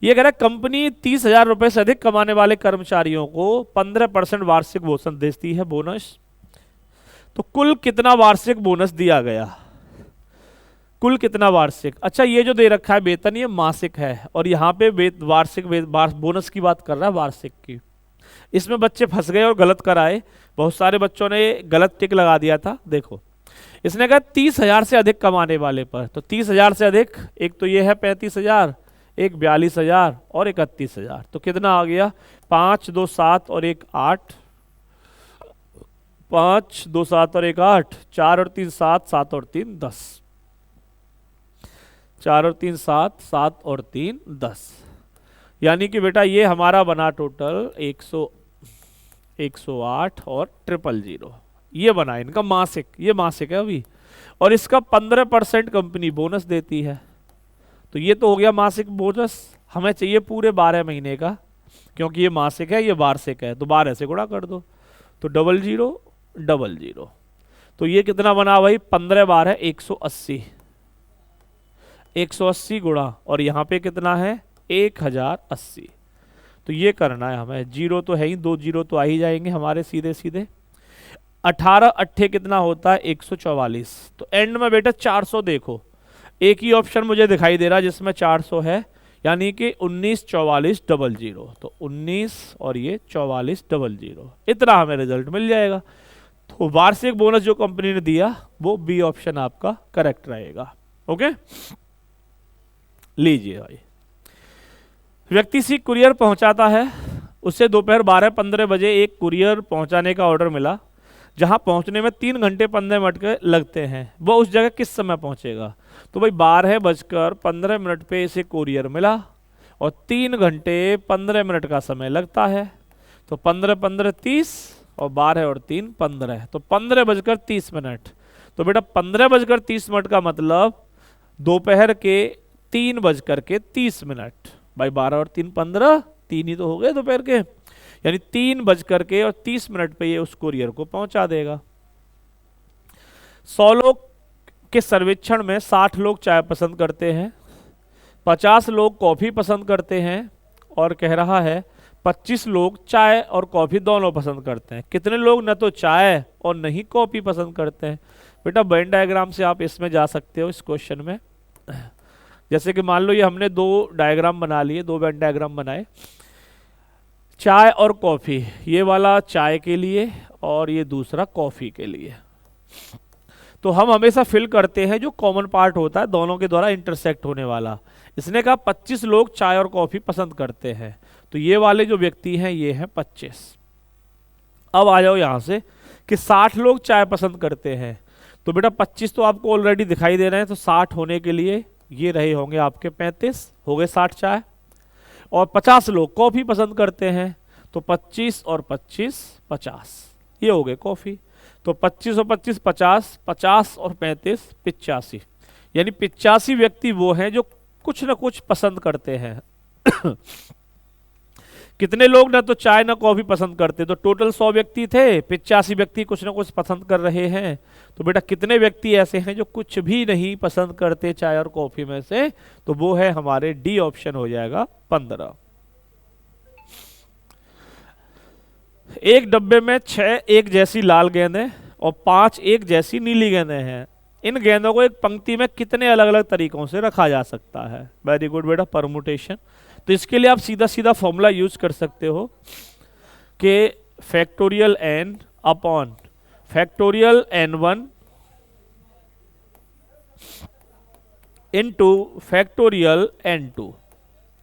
ये कह रहा है कंपनी 30,000 रुपए से अधिक कमाने वाले कर्मचारियों को 15% वार्षिक बोनस देती है, बोनस। तो कुल कितना वार्षिक बोनस दिया गया? कुल कितना वार्षिक? अच्छा ये जो दे रखा है वेतन ये मासिक है, और यहाँ पे वार्षिक बोनस की बात कर रहा है, वार्षिक की। इसमें बच्चे फंस गए और गलत कराए, बहुत सारे बच्चों ने गलत टिक लगा दिया था। देखो इसने कहा 30,000 से अधिक कमाने वाले पर, तो 30,000 से अधिक, एक तो ये है 35,000, एक 42,000 और 31,000। तो कितना आ गया? 5, 2, 7 और 1, 8। 5, 2, 7 और 1, 8। 4 और 3, 7, 7 और 3, 10। 4 और 3, 7, 7 और 3, 10। यानी कि बेटा ये हमारा बना टोटल 108 और 000। ये बना इनका मासिक, ये मासिक है अभी, और इसका 15% कंपनी बोनस देती है। तो ये तो हो गया मासिक बोनस। हमें चाहिए पूरे 12 महीने का, क्योंकि ये मासिक है ये वार्षिक है, तो 12 से गुणा कर दो तो 0000। तो ये कितना बना भाई? 15 बार है 180, 180 गुणा, और यहाँ पे कितना है? 1080। तो ये करना है हमें। जीरो तो है ही, 2 जीरो तो आ ही जाएंगे हमारे सीधे सीधे। 18 अट्ठे कितना होता है? 144। तो एंड में बेटा 400 देखो, एक ही ऑप्शन मुझे दिखाई दे रहा है जिसमें 400 है, यानी कि 194400। तो 19 और ये 4400, इतना हमें रिजल्ट मिल जाएगा। तो वार्षिक बोनस जो कंपनी ने दिया वो बी ऑप्शन आपका करेक्ट रहेगा। ओके, लीजिए भाई। व्यक्ति सी कुरियर पहुंचाता है, उसे दोपहर 12:15 बजे एक कुरियर पहुंचाने का ऑर्डर मिला। जहां पहुंचने में 3 घंटे 15 मिनट के लगते हैं, वो उस जगह किस समय पहुंचेगा? तो भाई 12:15 पे इसे कोरियर मिला और 3 घंटे 15 मिनट का समय लगता है, तो 15 15 30 और 12 और 3 15, तो 15:30 तो बेटा 15:30 का मतलब दोपहर के 3:30। भाई 12 और 3 15, 3 ही तो हो गए दोपहर के, यानी 3:30 पे ये उस कोरियर को पहुंचा देगा। 100 लोग के सर्वेक्षण में 60 लोग चाय पसंद करते हैं, 50 लोग कॉफी पसंद करते हैं, और कह रहा है 25 लोग चाय और कॉफी दोनों पसंद करते हैं। कितने लोग न तो चाय और न ही कॉफी पसंद करते हैं? बेटा वेन डायग्राम से आप इसमें जा सकते हो इस क्वेश्चन में। जैसे कि मान लो ये हमने 2 डायग्राम बना लिए, 2 वेन डायग्राम बनाए, चाय और कॉफी, ये वाला चाय के लिए और ये दूसरा कॉफी के लिए। तो हम हमेशा फिल करते हैं जो कॉमन पार्ट होता है दोनों के द्वारा इंटरसेक्ट होने वाला। इसने कहा 25 लोग चाय और कॉफी पसंद करते हैं, तो ये वाले जो व्यक्ति हैं ये हैं 25। अब आ जाओ यहां से कि 60 लोग चाय पसंद करते हैं, तो बेटा 25 तो आपको ऑलरेडी दिखाई दे रहे हैं, तो 60 होने के लिए ये रहे होंगे आपके 35, हो गए 60 चाय। और 50 लोग कॉफी पसंद करते हैं, तो 25 और 25 50, ये हो गए कॉफी। तो 25 और 25 50, 50 और 35 85, यानी 85 व्यक्ति वो हैं जो कुछ ना कुछ पसंद करते हैं। कितने लोग ना तो चाय ना कॉफी पसंद करते? तो टोटल 100 व्यक्ति थे, 85 व्यक्ति कुछ ना कुछ पसंद कर रहे हैं, तो बेटा कितने व्यक्ति ऐसे हैं जो कुछ भी नहीं पसंद करते चाय और कॉफी में से? तो वो है हमारे डी ऑप्शन हो जाएगा 15। एक डब्बे में 6 एक जैसी लाल गेंदें और 5 एक जैसी नीली गेंदें हैं। इन गेंदों को एक पंक्ति में कितने अलग अलग तरीकों से रखा जा सकता है? वेरी गुड बेटा, परमुटेशन। तो इसके लिए आप सीधा सीधा फॉर्मूला यूज कर सकते हो कि factorial n upon factorial n1 into factorial n2,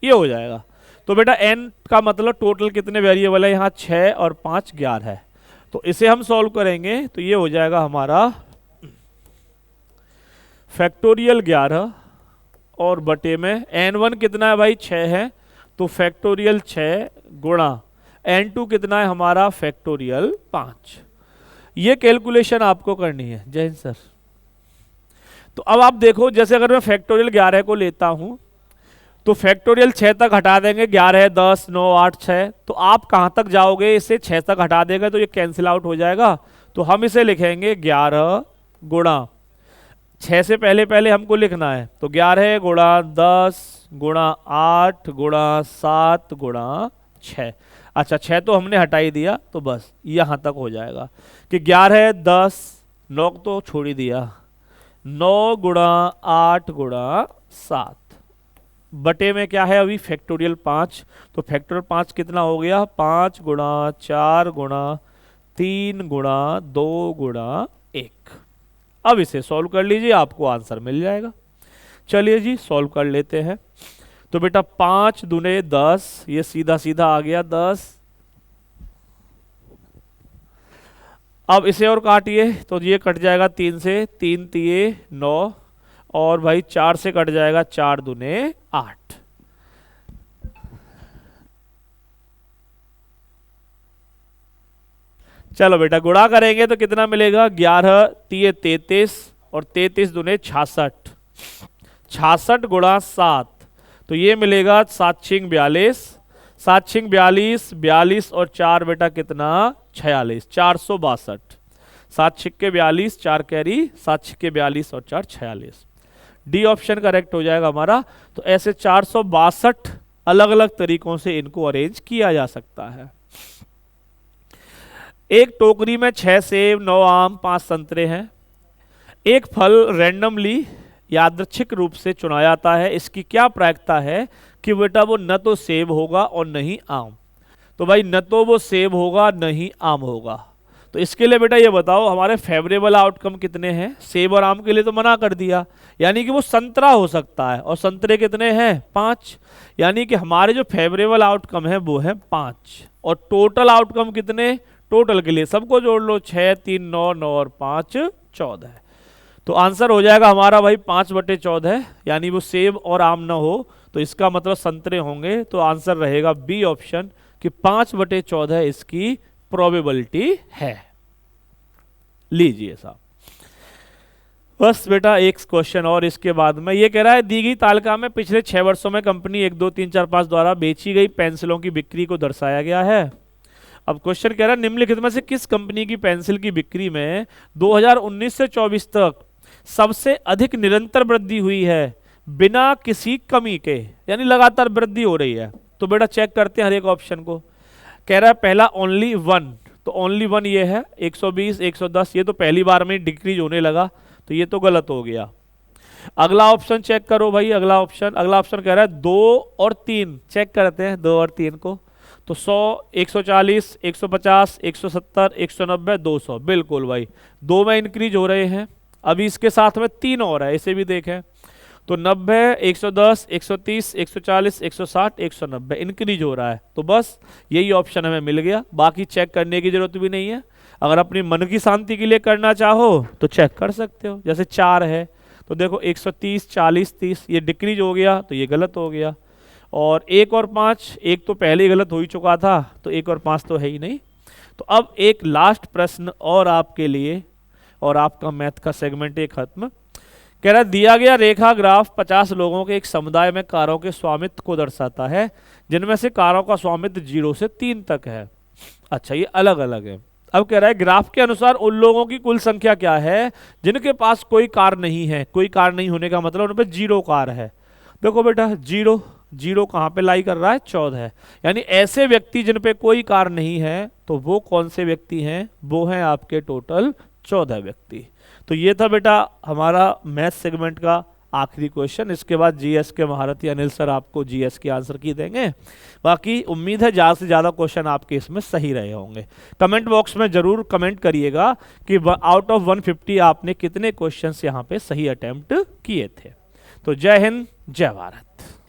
ये हो जाएगा। तो बेटा n का मतलब टोटल कितने वेरिएबल है? यहाँ 6 और 5 11 है, तो इसे हम सॉल्व करेंगे तो ये हो जाएगा हमारा फैक्टोरियल 11 और बटे में n1 कितना है भाई? 6 है, तो फैक्टोरियल 6 गुणा n2 कितना है हमारा? फैक्टोरियल 5। ये कैलकुलेशन आपको करनी है। जय हिंद सर। तो अब आप देखो, जैसे अगर मैं फैक्टोरियल 11 को लेता हूं तो फैक्टोरियल 6 तक हटा देंगे, 11 10 9 8 6, तो आप कहां तक जाओगे? इसे 6 तक हटा देगा तो ये कैंसिल आउट हो जाएगा। तो हम इसे लिखेंगे 11 गुणा 6 से पहले पहले हमको लिखना है, तो 11 गुणा 10 गुणा 8 गुणा 7 गुणा 6। अच्छा 6 तो हमने हटा ही दिया, तो बस यहां तक हो जाएगा कि 11 10 9 तो छोड़ ही दिया, 9 गुणा 8 गुणा 7 बटे में क्या है अभी? फैक्टोरियल 5। तो फैक्टोरियल 5 कितना हो गया? 5 गुणा 4 गुणा 3 गुणा 2 गुणा 1। अब इसे सॉल्व कर लीजिए, आपको आंसर मिल जाएगा। चलिए जी सॉल्व कर लेते हैं। तो बेटा 5 दूने 10, ये सीधा सीधा आ गया 10। अब इसे और काटिए तो ये कट जाएगा 3 से, 3 तिये 9, और भाई 4 से कट जाएगा 4 दूने 8। चलो बेटा गुणा करेंगे तो कितना मिलेगा? 11 तिये 33 और 33 दूने 66, 66 गुणा 7, तो ये मिलेगा 7 छिंग 42, 7 छिंग 42, 42 और 4 बेटा कितना? 46, 462। 7 छिक्के 42, 4 कैरी, 7 छिक्के 42 और 4 46। डी ऑप्शन करेक्ट हो जाएगा हमारा। तो ऐसे 462 अलग अलग तरीकों से इनको अरेंज किया जा सकता है। एक टोकरी में 6 सेब 9 आम 5 संतरे हैं। एक फल रैंडमली यादृच्छिक रूप से चुना जाता है, इसकी क्या प्रायिकता है कि बेटा वो न तो सेब होगा और न ही आम? तो भाई न तो वो सेब होगा न ही आम होगा। तो इसके लिए बेटा ये बताओ हमारे फेवरेबल आउटकम कितने हैं? सेब और आम के लिए तो मना कर दिया, यानी कि वो संतरा हो सकता है, और संतरे कितने हैं? 5, यानी कि हमारे जो फेवरेबल आउटकम है वो है 5, और टोटल आउटकम कितने? टोटल के लिए सबको जोड़ लो, 6 3 9 9 और 5 14। तो आंसर हो जाएगा हमारा भाई 5/14, यानी वो सेब और आम ना हो तो इसका मतलब संतरे होंगे। तो आंसर रहेगा बी ऑप्शन कि 5/14 इसकी प्रोबेबिलिटी है। लीजिए साहब, बस बेटा एक क्वेश्चन और इसके बाद में ये कह रहा है, दी गई तालिका में पिछले 6 वर्षों में कंपनी 1 2 3 4 5 द्वारा बेची गई पेंसिलों की बिक्री को दर्शाया गया है। अब क्वेश्चन कह रहा है निम्नलिखित में से किस कंपनी की पेंसिल की बिक्री में 2019 से 24 तक सबसे अधिक निरंतर वृद्धि हुई है बिना किसी कमी के, यानी लगातार वृद्धि हो रही है। तो बेटा चेक करते हैं हर एक ऑप्शन को। कह रहा है पहला ओनली वन, तो ओनली वन ये है 120 110, ये तो पहली बार में डिक्रीज होने लगा, तो ये तो गलत हो गया। अगला ऑप्शन चेक करो भाई, अगला ऑप्शन कह रहा है 2 और 3, चेक करते हैं 2 और 3 को। तो 100 140 150 170 190 200, बिल्कुल भाई 2 में इंक्रीज हो रहे हैं। अभी इसके साथ में 3 और है, इसे भी देखें तो 90 110 130 140 160 190 इंक्रीज हो रहा है। तो बस यही ऑप्शन हमें मिल गया, बाकी चेक करने की जरूरत भी नहीं है। अगर अपनी मन की शांति के लिए करना चाहो तो चेक कर सकते हो। जैसे 4 है तो देखो 130 40 30 ये डिक्रीज हो गया, तो ये गलत हो गया। और 1 और 5, एक तो पहले ही गलत हो ही चुका था, तो 1 और 5 तो है ही नहीं। तो अब एक लास्ट प्रश्न और आपके लिए, और आपका मैथ का सेगमेंट एक खत्म। कह रहा है दिया गया रेखा ग्राफ 50 लोगों के एक समुदाय में कारों के स्वामित्व को दर्शाता है, जिनमें से कारों का स्वामित्व 0 से 3 तक है। अच्छा, ये अलग अलग है। अब कह रहा है ग्राफ के अनुसार उन लोगों की कुल संख्या क्या है जिनके पास कोई कार नहीं है। कोई कार नहीं होने का मतलब उन पे 0 कार है। देखो बेटा 0 कहाँ पे लाई कर रहा है, 14 है। यानी ऐसे व्यक्ति जिन पे कोई कार नहीं है, तो वो कौन से व्यक्ति हैं, वो हैं आपके टोटल 14 व्यक्ति। तो ये था बेटा हमारा मैथ सेगमेंट का आखिरी क्वेश्चन। इसके बाद जीएस के महारथी अनिल सर आपको जीएस के आंसर की देंगे। बाकी उम्मीद है ज़्यादा से ज़्यादा क्वेश्चन आपके इसमें सही रहे होंगे। कमेंट बॉक्स में ज़रूर कमेंट करिएगा कि आउट ऑफ 150 आपने कितने क्वेश्चंस यहाँ पे सही अटेम्प्ट किए थे। तो जय हिंद, जय भारत।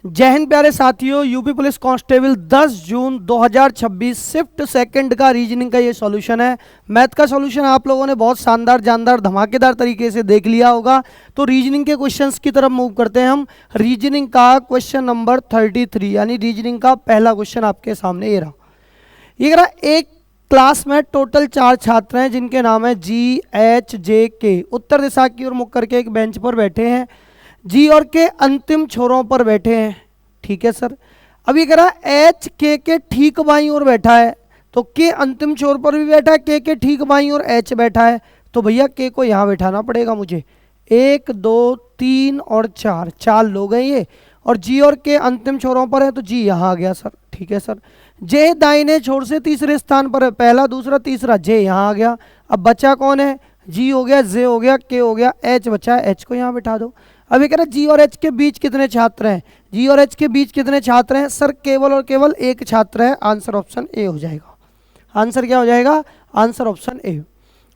जय हिंद प्यारे साथियों। यूपी पुलिस कांस्टेबल 10 जून 2026 शिफ्ट सेकंड का रीजनिंग का ये सॉल्यूशन है। मैथ का सॉल्यूशन आप लोगों ने बहुत शानदार जानदार धमाकेदार तरीके से देख लिया होगा। तो रीजनिंग के क्वेश्चंस की तरफ मूव करते हैं हम। रीजनिंग का क्वेश्चन नंबर 33, यानी रीजनिंग का पहला क्वेश्चन आपके सामने ये रहा। ये रहा, एक क्लास में टोटल 4 छात्र हैं जिनके नाम है जी, एच, जे, के। उत्तर दिशा की ओर मुख करके एक बेंच पर बैठे हैं। जी और के अंतिम छोरों पर बैठे हैं, ठीक है सर। अब ये कह रहा है एच के ठीक बाईं ओर बैठा है, तो के अंतिम छोर पर भी बैठा है, के ठीक बाईं ओर एच बैठा है। तो भैया के को यहाँ बैठाना पड़ेगा मुझे। 1 2 3 और 4 लोग हैं ये, और जी और के अंतिम छोरों पर है, तो जी यहाँ आ गया सर, ठीक है सर। जे दाहिने छोर से तीसरे स्थान पर है, पहला दूसरा तीसरा, जे यहाँ आ गया। अब बचा कौन है, जी हो गया, जे हो गया, के हो गया, एच बचा है, एच को यहाँ बैठा दो। अब ये कह रहा है जी और एच के बीच कितने छात्र हैं, जी और एच के बीच कितने छात्र हैं सर, केवल और केवल एक छात्र है। आंसर ऑप्शन ए हो जाएगा। आंसर क्या हो जाएगा, answer option A.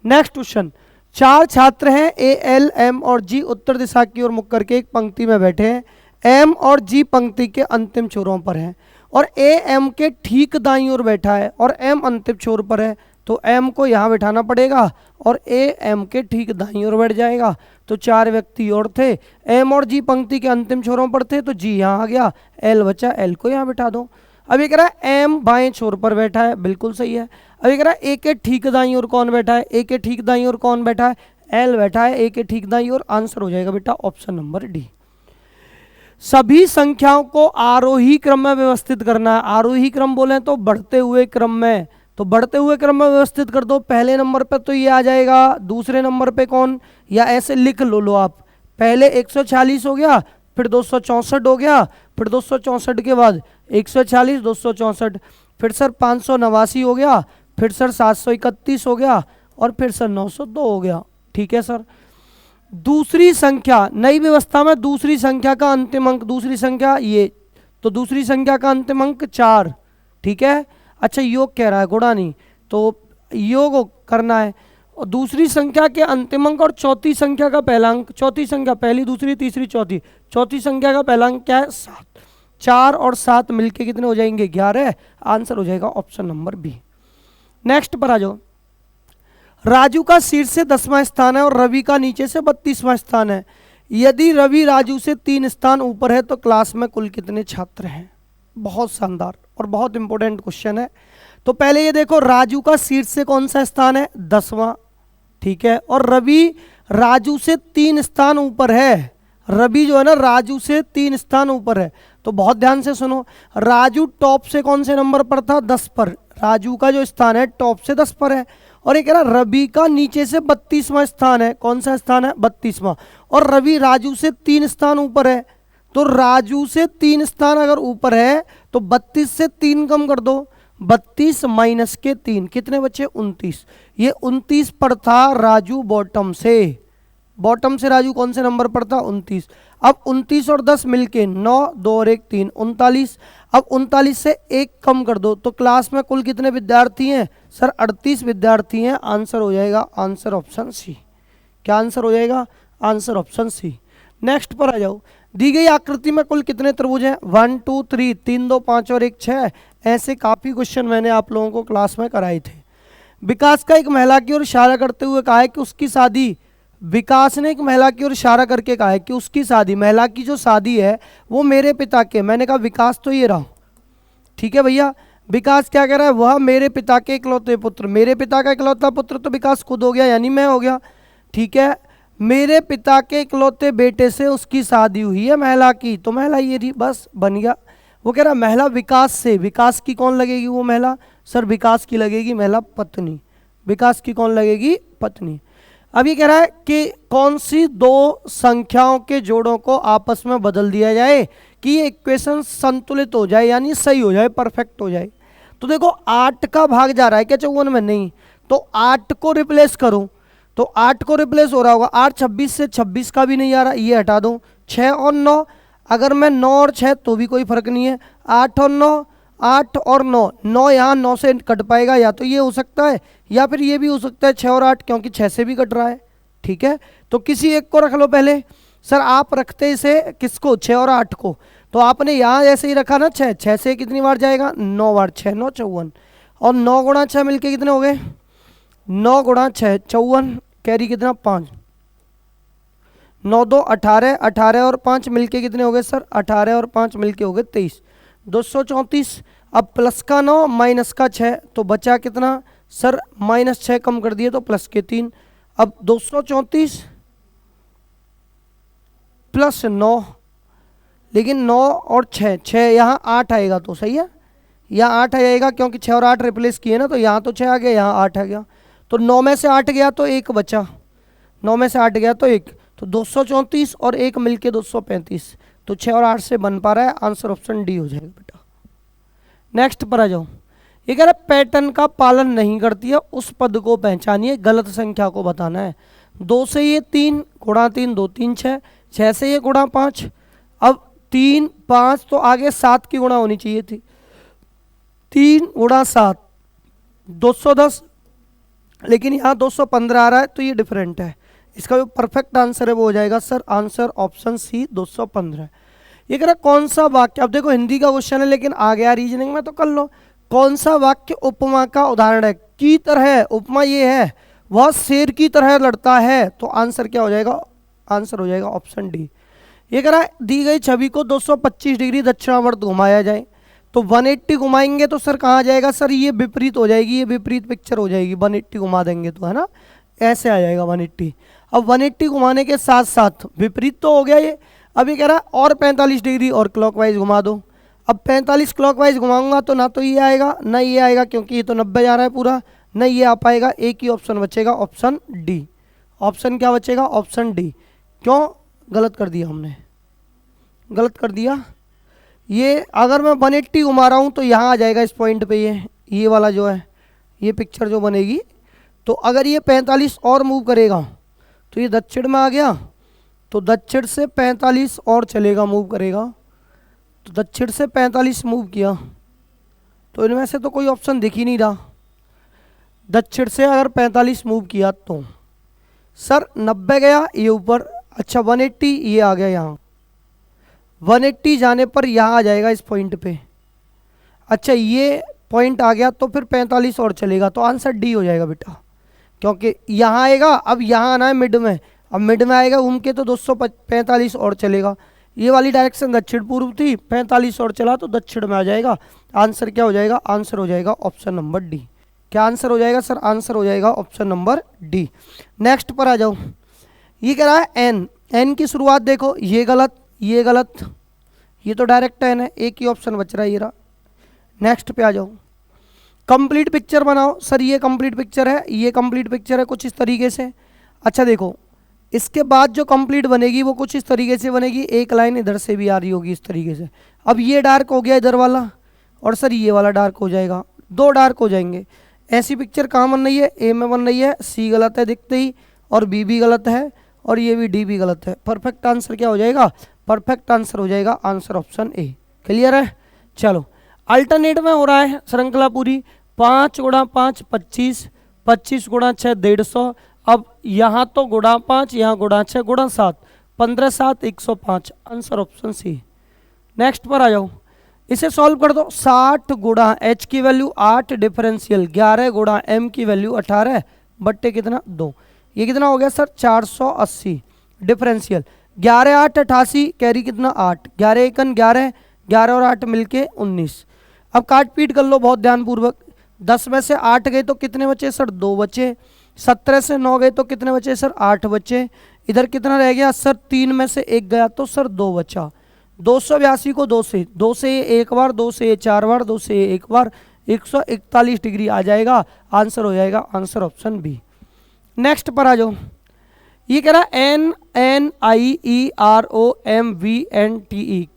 Next question, 4 छात्र हैं ए, एल, एम और जी उत्तर दिशा की ओर मुख करके एक पंक्ति में बैठे हैं। एम और जी पंक्ति के अंतिम छोरों पर हैं, और ए एम के ठीक दाईं ओर बैठा है, और एम अंतिम छोर पर है, तो एम को यहाँ बैठाना पड़ेगा, और ए एम के ठीक दाईं ओर बैठ जाएगा। तो 4 व्यक्ति और थे, एम और जी पंक्ति के अंतिम छोरों पर थे, तो जी यहाँ आ गया, एल बचा, एल को यहाँ बैठा दो। अब ये कह रहा है एम बाएं छोर पर बैठा है, बिल्कुल सही है। अब ये कह रहा है ए के ठीक दाईं ओर कौन बैठा है, ए के ठीक दाईं ओर कौन बैठा है, एल बैठा है ए के ठीक दाईं ओर। आंसर हो जाएगा बेटा ऑप्शन नंबर डी। सभी संख्याओं को आरोही क्रम में व्यवस्थित करना है। आरोही क्रम बोले तो बढ़ते हुए क्रम में, तो बढ़ते हुए क्रम में व्यवस्थित कर दो। पहले नंबर पे तो ये आ जाएगा, दूसरे नंबर पे कौन, या ऐसे लिख लो आप, पहले 140 हो गया, फिर 264 हो गया, फिर 264 के बाद 140 264, फिर सर 589 हो गया, फिर सर 731 हो गया, और फिर सर 902 हो गया, ठीक है सर। दूसरी संख्या, नई व्यवस्था में दूसरी संख्या का अंतिम अंक, दूसरी संख्या ये, तो दूसरी संख्या का अंतिम अंक 4, ठीक है। अच्छा योग कह रहा है, गुणा नहीं, तो योग करना है। और दूसरी संख्या के अंतिम अंक और चौथी संख्या का पहला अंक, चौथी संख्या पहली दूसरी तीसरी चौथी, चौथी संख्या का पहला अंक क्या है 7, 4 और 7 मिलके कितने हो जाएंगे 11। आंसर हो जाएगा ऑप्शन नंबर बी। नेक्स्ट पर आ जाओ। राजू का शीर्ष से 10वां स्थान है और रवि का नीचे से 32वां स्थान है। यदि रवि राजू से 3 स्थान ऊपर है तो क्लास में कुल कितने छात्र हैं? बहुत शानदार और बहुत इंपॉर्टेंट क्वेश्चन है। तो पहले ये देखो, राजू का शीर्ष से कौन सा स्थान है? 10वां, ठीक है। और रवि राजू से 3 स्थान ऊपर है। रवि जो है ना, राजू से 3 स्थान ऊपर है। तो बहुत ध्यान से सुनो, राजू टॉप से कौन से नंबर पर था? 10 पर। राजू का जो स्थान है टॉप से 10 पर है। और ये कह रहा रवि का नीचे से 32वां स्थान है। कौन सा स्थान है? 32वां। और रवि राजू से 3 स्थान ऊपर है। तो राजू से 3 स्थान अगर ऊपर है तो 32 से 3 कम कर दो, 32 माइनस के 3 कितने बचे? 29। ये 29 पर था राजू बॉटम से। बॉटम से राजू कौन से नंबर पर था? 29। अब 29 और 10 मिलके 9, 2 और 1 3, 39। अब 39 से 1 कम कर दो तो क्लास में कुल कितने विद्यार्थी हैं? सर 38 विद्यार्थी हैं। आंसर हो जाएगा आंसर ऑप्शन सी। क्या आंसर हो जाएगा? Answer option C. नेक्स्ट पर आ जाओ। दी गई आकृति में कुल कितने त्रिभुज हैं? 1 2 3, 3 2 5 और 1 6। ऐसे काफ़ी क्वेश्चन मैंने आप लोगों को क्लास में कराए थे। विकास का एक महिला की ओर इशारा करते हुए कहा है कि उसकी शादी, विकास ने एक महिला की ओर इशारा करके कहा है कि उसकी शादी, महिला की जो शादी है वो मेरे पिता के, मैंने कहा विकास तो ये रहा, ठीक है भैया। विकास क्या कह रहा है? वह मेरे पिता के इकलौते पुत्र, मेरे पिता का इकलौता पुत्र तो विकास खुद हो गया, यानी मैं हो गया, ठीक है। मेरे पिता के इकलौते बेटे से उसकी शादी हुई है महिला की, तो महिला ये रही, बस बन गया। वो कह रहा महिला विकास से, विकास की कौन लगेगी वो महिला? सर विकास की लगेगी महिला पत्नी। विकास की कौन लगेगी? पत्नी। अब ये कह रहा है कि कौन सी 2 संख्याओं के जोड़ों को आपस में बदल दिया जाए कि ये इक्वेशन संतुलित हो जाए, यानी सही हो जाए, परफेक्ट हो जाए। तो देखो 8 का भाग जा रहा है क्या 54 में? नहीं। तो 8 को रिप्लेस करो, तो 8 को रिप्लेस हो रहा होगा। 8 26 से 26 का भी नहीं आ रहा, ये हटा दो। 6 और 9, अगर मैं 9 और 6 तो भी कोई फर्क नहीं है। 8 और 9, 8 और 9, 9 यहाँ 9 से कट पाएगा, या तो ये हो सकता है या फिर ये भी हो सकता है 6 और 8, क्योंकि 6 से भी कट रहा है, ठीक है। तो किसी एक को रख लो पहले। सर आप रखते इसे किसको? 6 और 8 को। तो आपने यहाँ ऐसे ही रखा ना 6, 6 से कितनी बार जाएगा? 9 बार। 6 9 54, और 9 गुणा 6 मिलके कितने हो गए? 9 गुणा 6 54, कैरी कितना? 5। 9 2 18, 18 और 5 मिलके कितने हो गए सर? 18 और 5 मिलके हो गए 23, 234। अब प्लस का 9 माइनस का 6, तो बचा कितना सर? माइनस 6 कम कर दिए तो प्लस के 3। अब 234 प्लस 9, लेकिन 9 और 6, 6 यहाँ 8 आएगा तो सही है, यहाँ 8 आ जाएगा क्योंकि 6 और 8 रिप्लेस किए ना, तो यहाँ तो 6 आ गया, यहाँ 8 आ गया। तो 9 में से 8 गया तो 1 बचा, 9 में से 8 गया तो 1, तो 234 और 1 मिलके 235। तो 6 और 8 से बन पा रहा है, आंसर ऑप्शन डी हो जाएगा बेटा। नेक्स्ट पर आ जाओ। ये कह रहा है पैटर्न का पालन नहीं करती है, उस पद को पहचानिए, गलत संख्या को बताना है। 2 से ये 3 गुणा 3 2 3 6, 6 से ये गुणा 5, अब 3 5 तो आगे 7 की गुणा होनी चाहिए थी, 3 गुणा 7 210, लेकिन यहाँ 215 आ रहा है, तो ये डिफरेंट है। इसका जो परफेक्ट आंसर है वो हो जाएगा सर आंसर ऑप्शन सी 215। ये कह रहा कौन सा वाक्य, अब देखो हिंदी का क्वेश्चन है लेकिन आ गया रीजनिंग में तो कर लो। कौन सा वाक्य उपमा का उदाहरण है? की तरह, उपमा ये है वह शेर की तरह लड़ता है, तो आंसर क्या हो जाएगा? आंसर हो जाएगा ऑप्शन डी। ये कह रहा है दी गई छवि को 225 डिग्री दक्षिणावर्त घुमाया जाए, तो 180 घुमाएंगे तो सर कहाँ जाएगा? सर ये विपरीत हो जाएगी, ये विपरीत पिक्चर हो जाएगी, 180 घुमा देंगे तो, है ना, ऐसे आ जाएगा 180। अब 180 घुमाने के साथ साथ विपरीत तो हो गया ये। अब ये कह रहा है और 45 डिग्री और क्लॉकवाइज घुमा दो। अब 45 क्लॉकवाइज घुमाऊंगा तो ना तो ये आएगा ना ये आएगा, क्योंकि ये तो 90 जा रहा है पूरा, ना ये आ पाएगा। एक ही ऑप्शन बचेगा, ऑप्शन डी। ऑप्शन क्या बचेगा? Option D. क्यों गलत कर दिया हमने? गलत कर दिया। ये अगर मैं 180 घुमा रहा हूँ तो यहाँ आ जाएगा इस पॉइंट पे, ये वाला जो है, ये पिक्चर जो बनेगी। तो अगर ये 45 और मूव करेगा तो ये दक्षिण में आ गया, तो दक्षिण से 45 और चलेगा, मूव करेगा, तो दक्षिण से 45 मूव किया, तो इनमें से तो कोई ऑप्शन दिख ही नहीं रहा। दक्षिण से अगर 45 मूव किया तो सर 90 गया ये ऊपर, अच्छा 180 ये आ गया यहाँ, 180 जाने पर यहाँ आ जाएगा इस पॉइंट पे। अच्छा ये पॉइंट आ गया तो फिर 45 और चलेगा, तो आंसर डी हो जाएगा बेटा, क्योंकि यहाँ आएगा, अब यहाँ आना है मिड में, अब मिड में आएगा घूम के तो 245 और चलेगा। ये वाली डायरेक्शन दक्षिण पूर्व थी, 45 और चला तो दक्षिण में आ जाएगा। आंसर क्या हो जाएगा? आंसर हो जाएगा ऑप्शन नंबर डी। क्या आंसर हो जाएगा सर? आंसर हो जाएगा ऑप्शन नंबर डी। नेक्स्ट पर आ जाओ। ये कह रहा है एन, एन की शुरुआत देखो, ये गलत, ये गलत, ये तो डायरेक्ट एन है, एक ही ऑप्शन बच रहा है ये रहा। नेक्स्ट पे आ जाओ। कंप्लीट पिक्चर बनाओ। सर ये कंप्लीट पिक्चर है, ये कंप्लीट पिक्चर है कुछ इस तरीके से। अच्छा देखो, इसके बाद जो कंप्लीट बनेगी वो कुछ इस तरीके से बनेगी, एक लाइन इधर से भी आ रही होगी इस तरीके से। अब ये डार्क हो गया इधर वाला, और सर ये वाला डार्क हो जाएगा, दो डार्क हो जाएंगे। ऐसी पिक्चर कहाँ बन रही है? ए में बन रही है, सी गलत है दिखते ही, और बी भी गलत है, और ये भी डी भी गलत है। परफेक्ट आंसर क्या हो जाएगा? परफेक्ट आंसर हो जाएगा आंसर ऑप्शन ए। क्लियर है? चलो अल्टरनेट में हो रहा है श्रृंखला पूरी। 5 गुणा 5 25, 25 गुणा 6 150। अब यहाँ तो गुणा 5, यहाँ गुणा 6 गुणा 7, 15 7 105। Answer option C. नेक्स्ट पर आ जाओ, इसे सॉल्व कर दो। 60 गुणा एच की वैल्यू 8 डिफरेंशियल 11 गुणा एम की वैल्यू 18 बट्टे कितना 2। ये कितना हो गया सर? 480 डिफरेंशियल 11 8 88, कैरी कितना 8, 11 एकन 11, 11 और 8 मिलके 19। अब काट पीट कर लो बहुत ध्यानपूर्वक। 10 में से 8 गए तो कितने बचे सर? 2 बचे। 17 से 9 गए तो कितने बचे सर? 8 बचे। इधर कितना रह गया सर? 3 में से 1 गया तो सर 2 बचा। 282 को 2 से एक बार, 2 से 4 बार, 2 से एक बार, 141 डिग्री आ जाएगा। आंसर हो जाएगा आंसर ऑप्शन बी। नेक्स्ट पर आ जाओ। ये कह रहा है NNIEROMVNTE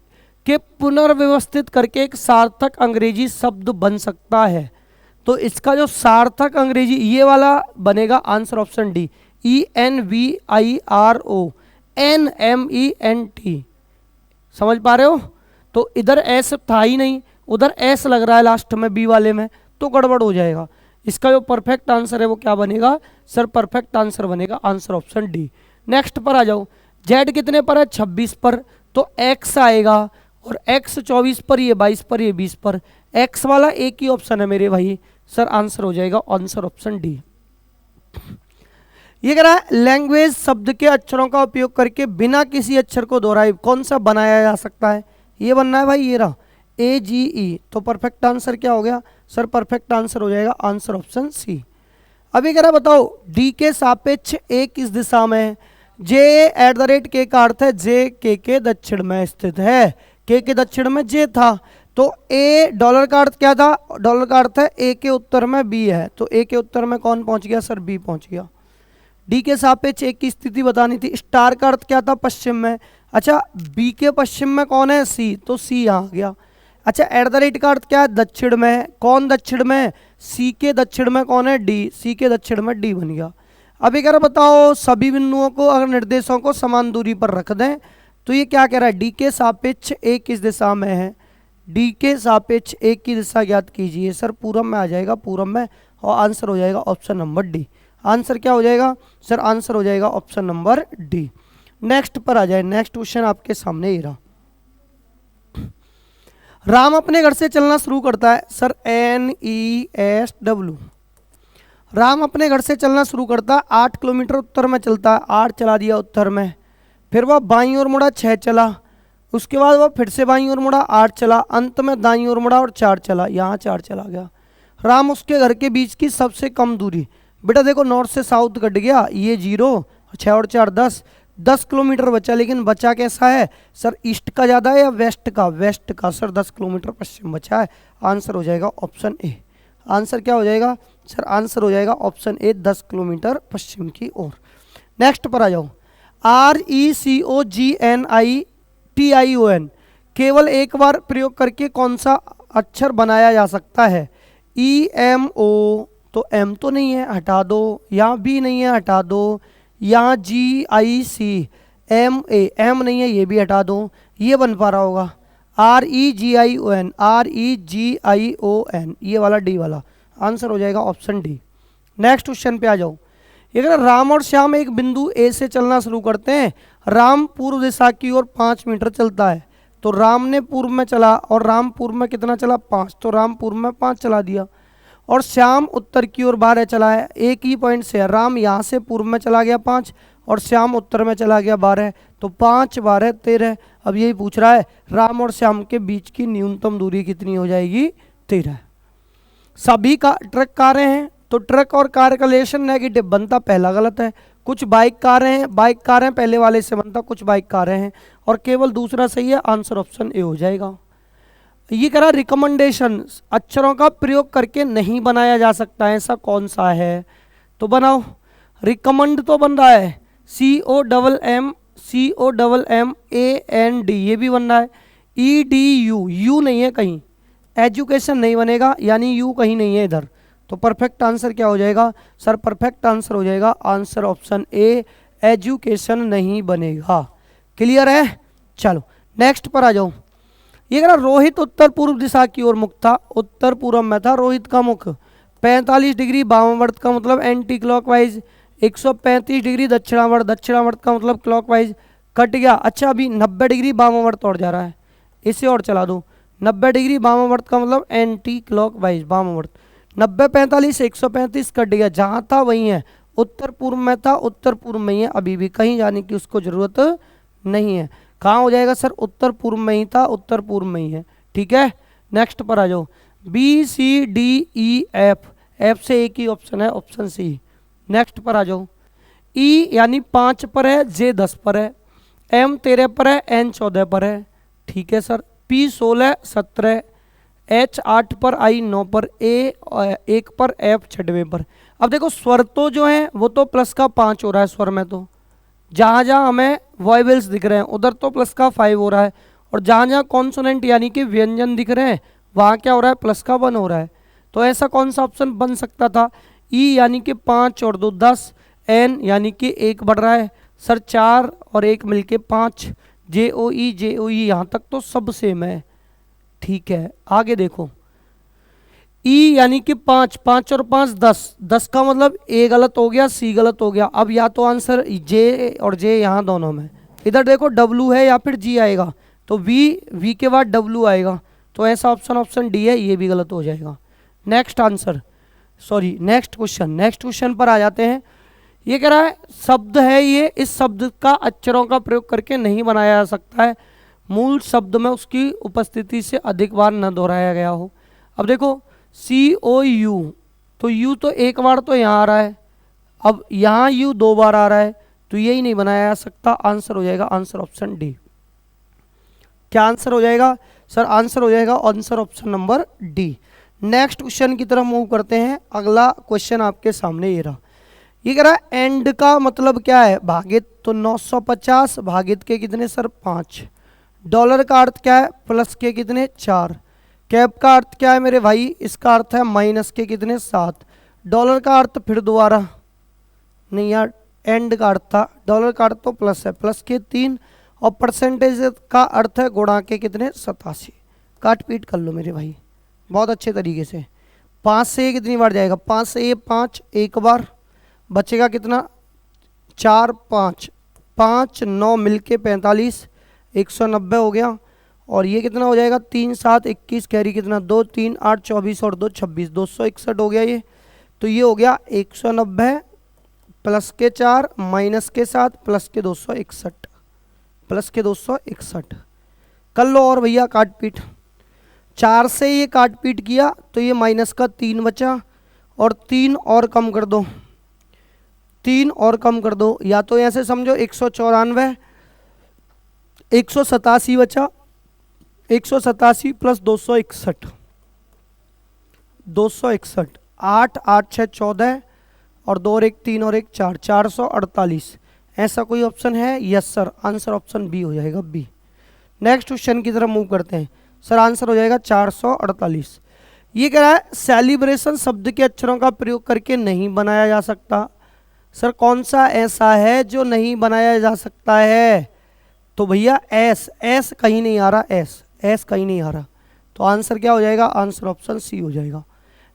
के पुनर्व्यवस्थित करके एक सार्थक अंग्रेजी शब्द बन सकता है। तो इसका जो सार्थक अंग्रेजी ये वाला बनेगा आंसर ऑप्शन डी, ENVIRONMENT। समझ पा रहे हो? तो इधर एस था ही नहीं, उधर एस लग रहा है लास्ट में बी वाले में, तो गड़बड़ हो जाएगा। इसका जो परफेक्ट आंसर है वो क्या बनेगा सर? परफेक्ट आंसर बनेगा आंसर ऑप्शन डी। नेक्स्ट पर आ जाओ। जेड कितने पर है? 26 पर, तो एक्स आएगा, और एक्स 24 पर, ये 22 पर, ये 20 पर। एक्स वाला एक ही ऑप्शन है मेरे भाई, सर आंसर हो जाएगा आंसर ऑप्शन डी। ये कह रहा है लैंग्वेज शब्द के अक्षरों का उपयोग करके बिना किसी अक्षर को दोहराए कौन सा बनाया जा सकता है? ये बनना है भाई, ये रहा AGE। तो परफेक्ट आंसर क्या हो गया सर? परफेक्ट आंसर हो जाएगा आंसर ऑप्शन सी। अभी कह रहा बताओ डी के सापेक्ष ए किस दिशा में है? जे @ के का अर्थ है जे के दक्षिण में स्थित है। के दक्षिण में जे था, तो ए डॉलर का अर्थ क्या था? डॉलर का अर्थ है ए के उत्तर में बी है, तो ए के उत्तर में कौन पहुंच गया सर? बी पहुंच गया। डी के सापेक्ष ए की स्थिति बतानी थी। स्टार का अर्थ क्या था? पश्चिम में। अच्छा बी के पश्चिम में कौन है? सी, तो सी यहाँ आ गया। अच्छा @ का अर्थ क्या है? दक्षिण में है। कौन दक्षिण में? सी के दक्षिण में कौन है? डी। सी के दक्षिण में डी बन गया। अब एक बताओ सभी बिंदुओं को अगर निर्देशों को समान दूरी पर रख दें तो ये क्या कह रहा है? डी के सापेक्ष ए किस दिशा में है? डी के सापेक्ष ए की दिशा ज्ञात कीजिए। सर पूरब में आ जाएगा, पूरब में, और आंसर हो जाएगा ऑप्शन नंबर डी। आंसर क्या हो जाएगा सर? आंसर हो जाएगा ऑप्शन नंबर डी। नेक्स्ट पर आ जाए। नेक्स्ट क्वेश्चन आपके सामने ही रहा। राम अपने घर से चलना शुरू करता है। Sir NESW। राम अपने घर से चलना शुरू करता है, 8 किलोमीटर उत्तर में चलता है, 8 चला दिया उत्तर में। फिर वह बाईं ओर मुड़ा, 6 चला। उसके बाद वह फिर से बाईं ओर मुड़ा, 8 चला। अंत में दाईं ओर मुड़ा और 4 चला। यहाँ 4 चला गया। राम उसके घर के बीच की सबसे कम दूरी, बेटा देखो नॉर्थ से साउथ कट गया, ये 0, 6 और 4 10 किलोमीटर बचा। लेकिन बचा कैसा है सर? ईस्ट का ज़्यादा है या वेस्ट का? वेस्ट का। सर 10 किलोमीटर पश्चिम बचा है। आंसर हो जाएगा ऑप्शन ए। आंसर क्या हो जाएगा सर? आंसर हो जाएगा ऑप्शन ए, 10 किलोमीटर पश्चिम की ओर। नेक्स्ट पर आ जाओ। RECOGNITION केवल एक बार प्रयोग करके कौन सा अक्षर बनाया जा सकता है? EMO, तो M तो नहीं है, हटा दो। यहाँ B नहीं है, हटा दो। यहाँ GIC, MA, M नहीं है, ये भी हटा दो। ये बन पा रहा होगा REGION, REGION, ये वाला डी वाला। आंसर हो जाएगा ऑप्शन डी। नेक्स्ट क्वेश्चन पे आ जाओ। अगर राम और श्याम एक बिंदु ए से चलना शुरू करते हैं, राम पूर्व दिशा की ओर 5 मीटर चलता है, तो राम ने पूर्व में चला और राम पूर्व में कितना चला 5, तो राम पूर्व में 5 चला दिया। और श्याम उत्तर की ओर 12 चला है, एक ही पॉइंट से राम यहाँ से पूर्व में चला गया 5 और श्याम उत्तर में चला गया 12, तो 5 12 13। अब यही पूछ रहा है राम और श्याम के बीच की न्यूनतम दूरी कितनी हो जाएगी 13। सभी का ट्रक कारें हैं, तो ट्रक और कार का रिलेशन नेगेटिव बनता, पहला गलत है। कुछ बाइक कारें हैं, बाइक कारें पहले वाले से बनता कुछ बाइक कारें हैं, और केवल दूसरा सही है, आंसर ऑप्शन ए हो जाएगा। ये कह रहा रिकमेंडेशन अक्षरों का प्रयोग करके नहीं बनाया जा सकता है, ऐसा कौन सा है, तो बनाओ। रिकमेंड तो बन रहा है COMMAND, ये भी बन रहा है। EDU, यू नहीं है कहीं, एजुकेशन नहीं बनेगा, यानी यू कहीं नहीं है इधर, तो परफेक्ट आंसर क्या हो जाएगा सर, परफेक्ट आंसर हो जाएगा आंसर ऑप्शन ए, एजुकेशन नहीं बनेगा। क्लियर है, चलो नेक्स्ट पर आ जाओ। ये कह रहा रोहित उत्तर पूर्व दिशा की ओर मुख था, उत्तर पूर्व में था रोहित का मुख, 45 डिग्री वामावर्त का मतलब एंटी क्लॉकवाइज, 135 डिग्री दक्षिणावर्त, दक्षिणावर्त का मतलब क्लॉकवाइज, कट गया। अच्छा अभी 90 डिग्री वामावर्त और जा रहा है, इसे और चला दो, 90 डिग्री वामावर्त का मतलब एंटी क्लॉकवाइज वामावर्त, 90 45 135 कट गया, जहाँ था वहीं है, उत्तर पूर्व में था उत्तर पूर्व में ही है, अभी भी कहीं जाने की उसको जरूरत नहीं है। कहाँ हो जाएगा सर, उत्तर पूर्व में ही था उत्तर पूर्व में ही है, ठीक है। नेक्स्ट पर आ जाओ, BCDEF, एफ से एक ही ऑप्शन है, ऑप्शन सी। नेक्स्ट पर आ जाओ, E यानी 5 पर है, J 10 पर है, M 13 पर है, N 14 पर है, ठीक है सर। P 16 17, H 8 पर, I 9 पर, A 1 पर, F 6वें पर। अब देखो स्वर तो जो है वो तो प्लस का 5 हो रहा है स्वर में, तो जहाँ जहाँ हमें वॉइवल्स दिख रहे हैं उधर तो प्लस का 5 हो रहा है, और जहाँ जहाँ कॉन्सोनेंट यानी कि व्यंजन दिख रहे हैं वहाँ क्या हो रहा है, प्लस का 1 हो रहा है। तो ऐसा कौन सा ऑप्शन बन सकता था, E यानी कि 5 और 2 10, N यानी कि 1 बढ़ रहा है सर, 4 और 1 मिलके 5, JOE यहाँ तक तो सब सेम है, ठीक है। आगे देखो, E यानी कि 5 5 और 5 10, 10 का मतलब A गलत हो गया, C गलत हो गया। अब या तो आंसर J और J यहाँ दोनों में, इधर देखो W है या फिर G आएगा, तो V के बाद W आएगा, तो ऐसा ऑप्शन डी है, ये भी गलत हो जाएगा। Next answer, sorry next question पर आ जाते हैं। ये कह रहा है शब्द है ये, इस शब्द का अक्षरों का प्रयोग करके नहीं बनाया जा सकता है, मूल शब्द में उसकी उपस्थिति से अधिक बार न दोहराया गया हो। अब देखो COU, तो U तो एक बार तो यहाँ आ रहा है, अब यहाँ U 2 बार आ रहा है, तो यही नहीं बनाया जा सकता, आंसर हो जाएगा आंसर ऑप्शन डी। क्या आंसर हो जाएगा सर, आंसर हो जाएगा answer option number D. Next question की तरफ मूव करते हैं। अगला क्वेश्चन आपके सामने ये रहा। ये कह रहा है एंड का मतलब क्या है, भागित, तो 950 भागित के कितने सर 5, डॉलर का अर्थ क्या है प्लस के कितने 4, कैप का अर्थ क्या है मेरे भाई, इसका अर्थ है माइनस के कितने 7, डॉलर का अर्थ फिर दोबारा नहीं यार, एंड का अर्थ था, डॉलर का अर्थ तो प्लस है, प्लस के 3, और परसेंटेज का अर्थ है गुणा के कितने 87। काट पीट कर लो मेरे भाई बहुत अच्छे तरीके से। 5 से ये कितनी बार जाएगा, 5 से ये 5 एक बार, बचेगा कितना 4 5 5 9 मिलके 45, 190 हो गया। और ये कितना हो जाएगा 3 7 21, कैरी कितना 2 3 8 24 और 2 26, 261 हो गया ये। तो ये हो गया 190 प्लस के 4 माइनस के 7 प्लस के 261, प्लस के 261 कर लो। और भैया काट पीट, 4 से ये काट पीट किया तो ये माइनस का 3 बचा, और 3 और कम कर दो, 3 और कम कर दो, या तो ऐसे समझो 194, 187 बचा, 187 प्लस 261, 261, 8 8 6 14, और 2 और 1 3 और 1 4, 448। ऐसा कोई ऑप्शन है, yes sir, answer option B हो जाएगा, बी। नेक्स्ट क्वेश्चन की तरफ मूव करते हैं सर, आंसर हो जाएगा 448। ये कह रहा है सेलिब्रेशन शब्द के अक्षरों का प्रयोग करके नहीं बनाया जा सकता। सर कौन सा ऐसा है जो नहीं बनाया जा सकता है, तो भैया एस कहीं नहीं आ रहा, एस कहीं नहीं आ रहा, तो आंसर क्या हो जाएगा, आंसर ऑप्शन सी हो जाएगा।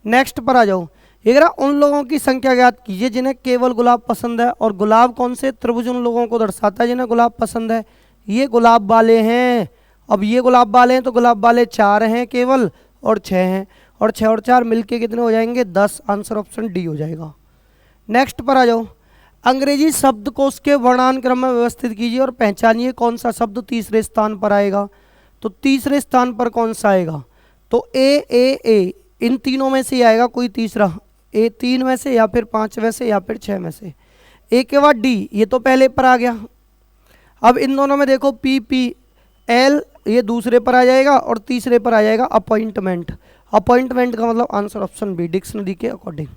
नेक्स्ट पर आ जाओ। ये कह रहा उन लोगों की संख्या ज्ञात कीजिए जिन्हें केवल गुलाब पसंद है, और गुलाब कौन से त्रिभुज उन लोगों को दर्शाता है जिन्हें गुलाब पसंद है, ये गुलाब वाले हैं। अब ये गुलाब वाले हैं तो गुलाब वाले 4 हैं केवल और 6 हैं, और 6 और 4 मिलके कितने हो जाएंगे 10। आंसर ऑप्शन डी हो जाएगा। नेक्स्ट पर आ जाओ। अंग्रेजी शब्दकोश के वर्णानुक्रम में व्यवस्थित कीजिए और पहचानिए कौन सा शब्द तीसरे स्थान पर आएगा। तो तीसरे स्थान पर कौन सा आएगा, तो ए इन तीनों में से ही आएगा कोई तीसरा, ए 3 में से या फिर 5 में से या फिर 6 में से। ए के बाद डी, ये तो पहले पर आ गया। अब इन दोनों में देखो पी पी एल, ये दूसरे पर आ जाएगा और तीसरे पर आ जाएगा अपॉइंटमेंट। अपॉइंटमेंट का मतलब आंसर ऑप्शन बी, डिक्शनरी के अकॉर्डिंग।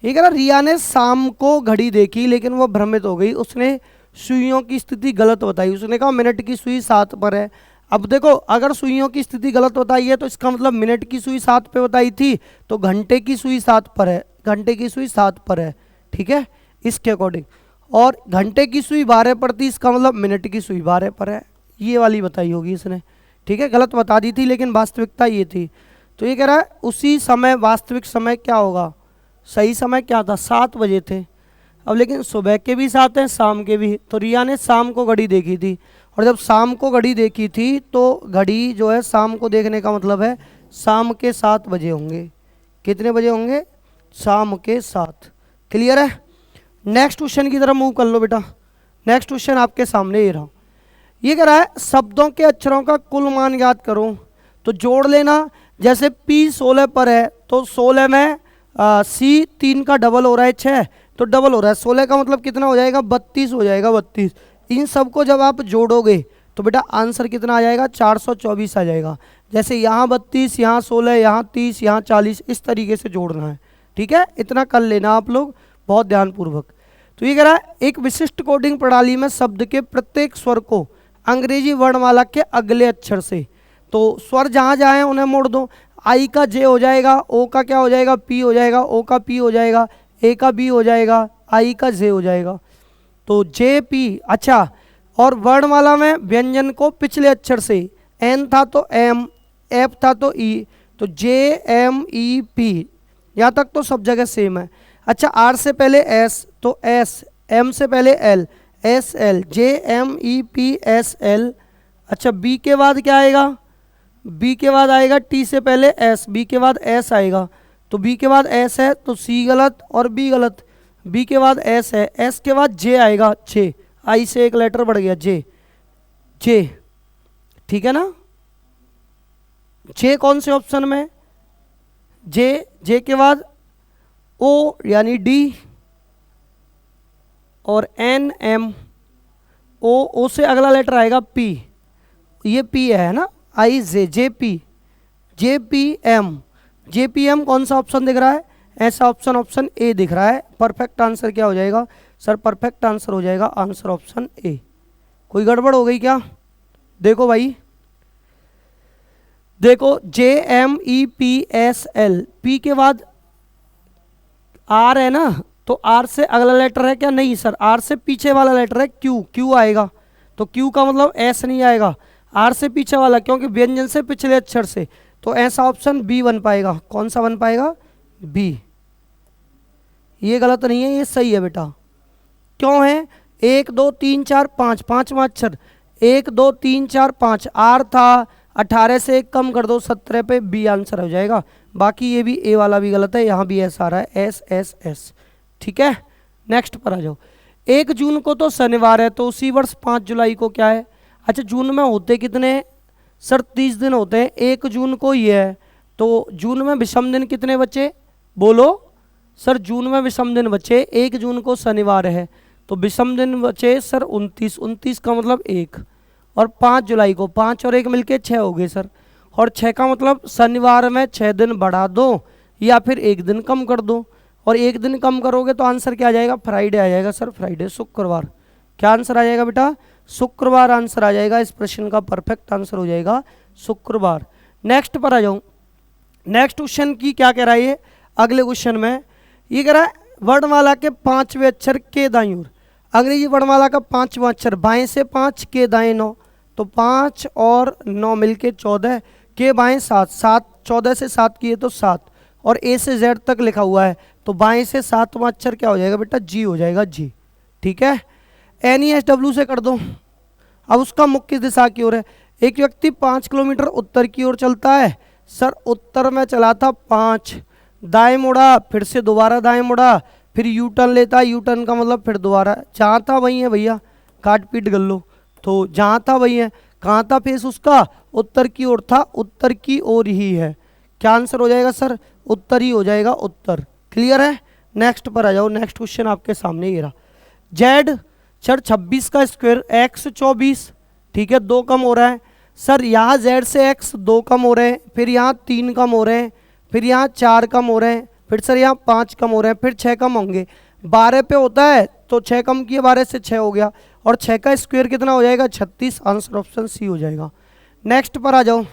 ये कह रहा रिया ने शाम को घड़ी देखी लेकिन वो भ्रमित हो गई, उसने सुइयों की स्थिति गलत बताई। उसने कहा मिनट की सुई 7 पर है। अब देखो अगर सुइयों की स्थिति गलत बताई है तो इसका मतलब मिनट की सुई 7 पे बताई थी, तो घंटे की सुई 7 पर है, घंटे की सुई 7 पर है, ठीक है, इसके अकॉर्डिंग। और घंटे की सुई 12 पर थी, इसका मतलब मिनट की सुई 12 पर है, ये वाली बताई होगी इसने, ठीक है। गलत बता दी थी लेकिन वास्तविकता ये थी। तो ये कह रहा है उसी समय वास्तविक समय क्या होगा, सही समय क्या था, 7 बजे थे। अब लेकिन सुबह के भी 7 हैं, शाम के भी। तो रिया ने शाम को घड़ी देखी थी, और जब शाम को घड़ी देखी थी तो घड़ी जो है शाम को देखने का मतलब है शाम के 7 बजे होंगे। कितने बजे होंगे, शाम के 7। क्लियर है। नेक्स्ट क्वेश्चन की तरफ मूव कर लो बेटा। नेक्स्ट क्वेश्चन आपके सामने ये रहा। ये कह रहा है शब्दों के अक्षरों का कुल मान याद करो। तो जोड़ लेना, जैसे P 16 पर है तो 16 में C 3 का डबल हो रहा है 6, तो डबल हो रहा है 16 का मतलब कितना हो जाएगा 32 हो जाएगा 32। इन सबको जब आप जोड़ोगे तो बेटा आंसर कितना आ जाएगा 424 आ जाएगा। जैसे यहाँ 32, यहाँ 16, यहाँ 30, यहाँ 40, इस तरीके से जोड़ना है, ठीक है। इतना कर लेना आप लोग बहुत ध्यानपूर्वक। तो ये कह रहा है एक विशिष्ट कोडिंग प्रणाली में शब्द के प्रत्येक स्वर को अंग्रेजी वर्णमाला के अगले अक्षर से, तो स्वर जहाँ जहाँ हैं उन्हें मोड़ दो। आई का जे हो जाएगा, ओ का क्या हो जाएगा पी हो जाएगा, ओ का पी हो जाएगा, ए का बी हो जाएगा, आई का जे हो जाएगा, तो जे पी। अच्छा, और वर्णमाला में व्यंजन को पिछले अक्षर से, एन था तो एम, एफ था तो ई, तो जे एम ई पी, यहाँ तक तो सब जगह सेम है। अच्छा, आर से पहले एस तो एस, एम से पहले L, S L, J M E P S L. अच्छा, बी के बाद क्या आएगा, बी के बाद आएगा टी से पहले एस, बी के बाद एस आएगा, तो बी के बाद एस है तो सी गलत और बी गलत। बी के बाद एस है, एस के बाद जे आएगा, जे, आई से एक लेटर बढ़ गया, जे, जे, ठीक है ना। जे कौन से ऑप्शन में, जे, जे के बाद ओ यानी डी, और एन एम, ओ से अगला लेटर आएगा पी, ये पी है ना, I J, J P, J P M. J P M कौन सा ऑप्शन दिख रहा है, ऐसा ऑप्शन ऑप्शन ए दिख रहा है। परफेक्ट आंसर क्या हो जाएगा सर, परफेक्ट आंसर हो जाएगा आंसर ऑप्शन ए। कोई गड़बड़ हो गई क्या, देखो भाई, देखो J M E P S L, P के बाद आर है ना, तो आर से अगला लेटर है क्या, नहीं सर, आर से पीछे वाला लेटर है क्यू, क्यू आएगा, तो क्यू का मतलब एस नहीं आएगा, आर से पीछे वाला, क्योंकि व्यंजन से पिछले अक्षर से, तो ऐसा ऑप्शन बी बन पाएगा। कौन सा बन पाएगा, बी। ये गलत नहीं है, ये सही है बेटा। क्यों है, 1 2 3 4 5, पांचवा अक्षर, 1 2 3 4 5, आर था, 18 से 1 कम कर दो 17 पे, बी आंसर हो जाएगा। बाकी ये भी ए वाला भी गलत है, यहाँ भी एस आ रहा है, एस एस एस, ठीक है। नेक्स्ट पर आ जाओ। 1 जून को तो शनिवार है, तो उसी वर्ष 5 जुलाई को क्या है। अच्छा, जून में होते कितने सर, 30 दिन होते हैं, 1 जून को ही है, तो जून में विषम दिन कितने बचे, बोलो सर, जून में विषम दिन बचे, 1 जून को शनिवार है तो विषम दिन बचे सर 29, 29 का मतलब 1, और 5 जुलाई को 5 और 1 मिलके 6 हो गए सर, और 6 का मतलब शनिवार में 6 दिन बढ़ा दो या फिर 1 दिन कम कर दो, और 1 दिन कम करोगे तो आंसर क्या आ जाएगा, फ्राइडे आ जाएगा सर, फ्राइडे, शुक्रवार। क्या आंसर आ जाएगा बेटा, शुक्रवार आंसर आ जाएगा। इस प्रश्न का परफेक्ट आंसर हो जाएगा शुक्रवार। नेक्स्ट पर आ जाऊं। नेक्स्ट क्वेश्चन की क्या कह रहा है ये, अगले क्वेश्चन में ये कह रहा है वर्णमाला के 5वें अक्षर के दाईं ओर, अंग्रेजी वर्णमाला का 5वां अक्षर, बाएं से 5 के दाएं 9, तो 5 और 9 मिलके 14, के बाएं 7, 7 14 से 7 किए तो 7, और ए से जेड तक लिखा हुआ है, तो बाएं से 7वां अक्षर क्या हो जाएगा बेटा, जी हो जाएगा, जी, ठीक है। एन ई एस डब्ल्यू से कर दो। अब उसका मुख किस दिशा की ओर है, एक व्यक्ति 5 किलोमीटर उत्तर की ओर चलता है। सर उत्तर में चला था 5, दाएं मुड़ा, फिर से दोबारा दाएं मुड़ा, फिर यू टर्न लेता है, यू टर्न का मतलब फिर दोबारा, जहाँ था वहीं है भैया, काट पीट कर लो। तो जहाँ था वहीं है, कहाँ था फेस उसका, उत्तर की ओर था, उत्तर की ओर ही है। क्या आंसर हो जाएगा सर, उत्तर ही हो जाएगा, उत्तर। क्लियर है। नेक्स्ट पर आ जाओ, नेक्स्ट क्वेश्चन आपके सामने ये रहा। जेड सर 26 का स्क्वायर, एक्स 24, ठीक है, 2 कम हो रहा है। सर यहाँ जेड से एक्स 2 कम हो रहे हैं, फिर यहाँ 3 कम हो रहे हैं, फिर यहाँ 4 कम हो रहे हैं, फिर सर यहाँ 5 कम हो रहे हैं, फिर 6 कम होंगे। 12 पे होता है तो 6 कम किए, 12 से 6 हो गया, और 6 का स्क्वायर कितना हो जाएगा, 36। आंसर ऑप्शन सी हो जाएगा। नेक्स्ट पर आ जाओ।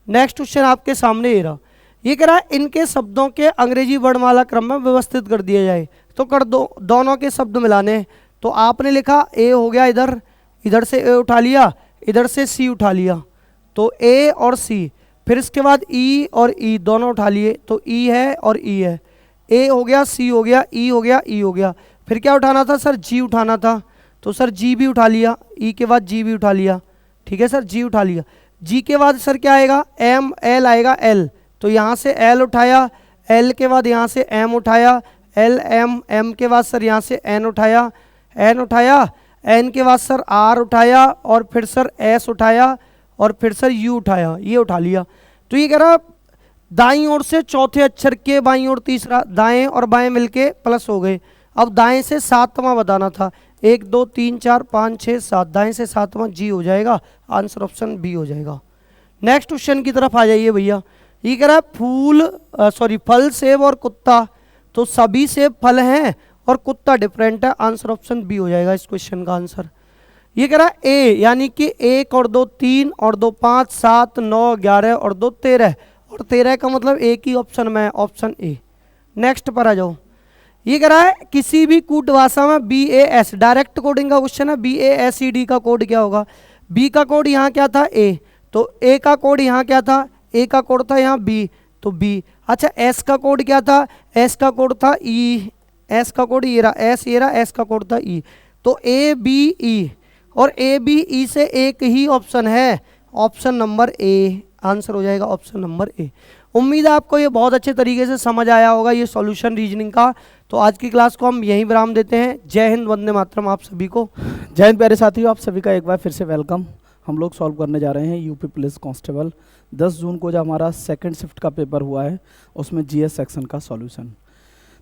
नेक्स्ट क्वेश्चन आपके सामने ये रहा। ये कह रहा है इनके शब्दों के अंग्रेजी वर्णमाला क्रम में व्यवस्थित कर दिया जाए। तो कर दो, दोनों के शब्द मिलाने। तो आपने लिखा ए हो गया इधर, इधर से ए उठा लिया, इधर से सी उठा लिया, तो ए और सी। फिर इसके बाद ई और ई दोनों उठा लिए, तो ई है और ई है। ए हो गया, सी हो गया, ई हो गया, ई हो गया। फिर क्या उठाना था सर, जी उठाना था। तो सर जी भी उठा लिया, ई के बाद जी भी उठा लिया, ठीक है सर, जी उठा लिया। जी के बाद सर क्या आएगा, एम, एल आएगा, एल। तो यहाँ से एल उठाया, एल के बाद यहाँ से एम उठाया, एल एम, एम के बाद सर यहाँ से एन उठाया, एन उठाया, एन के बाद सर आर उठाया, और फिर सर एस उठाया, और फिर सर यू उठाया, ये उठा लिया। तो ये कह रहा दाईं ओर से चौथे अक्षर के बाईं ओर तीसरा, दाएं और बाएं मिलके प्लस हो गए। अब दाएं से सातवां बताना था, 1 2 3 4 5 6 7, दाएं से सातवां जी हो जाएगा। आंसर ऑप्शन बी हो जाएगा। नेक्स्ट क्वेश्चन की तरफ आ जाइए भैया। ये कह रहा है फल, सेब और कुत्ता। तो सभी सेब फल हैं और कुत्ता डिफरेंट है। आंसर ऑप्शन बी हो जाएगा इस क्वेश्चन का आंसर। ये कह रहा है ए, यानी कि 1 और 2 3 और 2 5 7 9 11 और 2 13, और 13 का मतलब एक ही ऑप्शन में है, ऑप्शन ए। नेक्स्ट पर आ जाओ। ये कह रहा है किसी भी कूट भाषा में BAS, डायरेक्ट कोडिंग का क्वेश्चन है, BASED का कोड क्या होगा। बी का कोड यहाँ क्या था, ए, तो ए का कोड यहाँ क्या था, ए का कोड था यहाँ बी, तो बी। अच्छा एस का कोड क्या था, एस का कोड था ई, एस का कोड ये रहा, एस ये रहा, एस का कोड था ई। तो ए बी ई, और ए बी ई से एक ही ऑप्शन है, ऑप्शन नंबर ए। आंसर हो जाएगा ऑप्शन नंबर ए। उम्मीद है आपको ये बहुत अच्छे तरीके से समझ आया होगा, ये सॉल्यूशन रीजनिंग का। तो आज की क्लास को हम यहीं विराम देते हैं। जय हिंद, वंदे मातरम आप सभी को। जय हिंद प्यारे साथियों, आप सभी का एक बार फिर से वेलकम। हम लोग सॉल्व करने जा रहे हैं यूपी पुलिस कांस्टेबल 10 जून को जो हमारा सेकंड शिफ्ट का पेपर हुआ है, उसमें जीएस सेक्शन का सॉल्यूशन।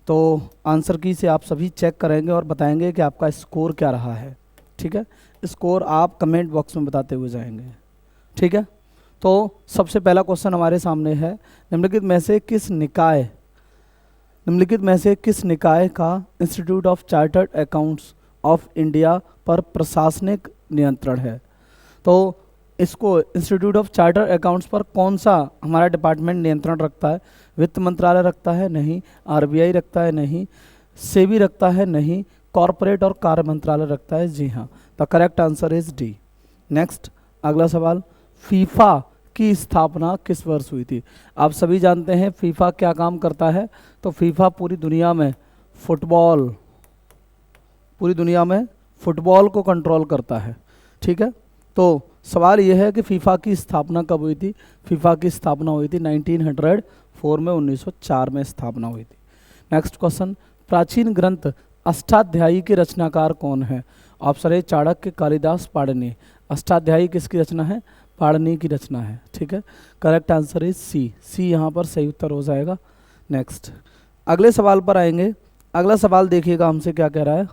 तो आंसर की से आप सभी चेक करेंगे और बताएंगे कि आपका स्कोर क्या रहा है, ठीक है। स्कोर आप कमेंट बॉक्स में बताते हुए जाएंगे, ठीक है। तो सबसे पहला क्वेश्चन हमारे सामने है, निम्नलिखित में से किस निकाय का institute of chartered accounts of India पर प्रशासनिक नियंत्रण है। तो इसको इंस्टीट्यूट ऑफ चार्टर्ड अकाउंट्स पर कौन सा हमारा डिपार्टमेंट नियंत्रण रखता है। वित्त मंत्रालय रखता है, नहीं। आरबीआई रखता है, नहीं। सेबी रखता है, नहीं। कॉरपोरेट और कार्य मंत्रालय रखता है, जी हाँ। The correct answer is D. Next अगला सवाल, फीफा की स्थापना किस वर्ष हुई थी। आप सभी जानते हैं फीफा क्या काम करता है। तो फीफा पूरी दुनिया में फुटबॉल को कंट्रोल करता है, ठीक है। तो सवाल यह है कि फीफा की स्थापना कब हुई थी। फीफा की स्थापना हुई थी 1904 में, 1904 में स्थापना हुई थी। नेक्स्ट क्वेश्चन, प्राचीन ग्रंथ अष्टाध्यायी के रचनाकार कौन है। Option A Chanakya, Kalidas, Panini. अष्टाध्यायी किसकी रचना है, पाणिनि की रचना है, ठीक है। Correct answer is C, C यहाँ पर सही उत्तर हो जाएगा। नेक्स्ट अगले सवाल पर आएंगे। अगला सवाल देखिएगा हमसे क्या कह रहा है।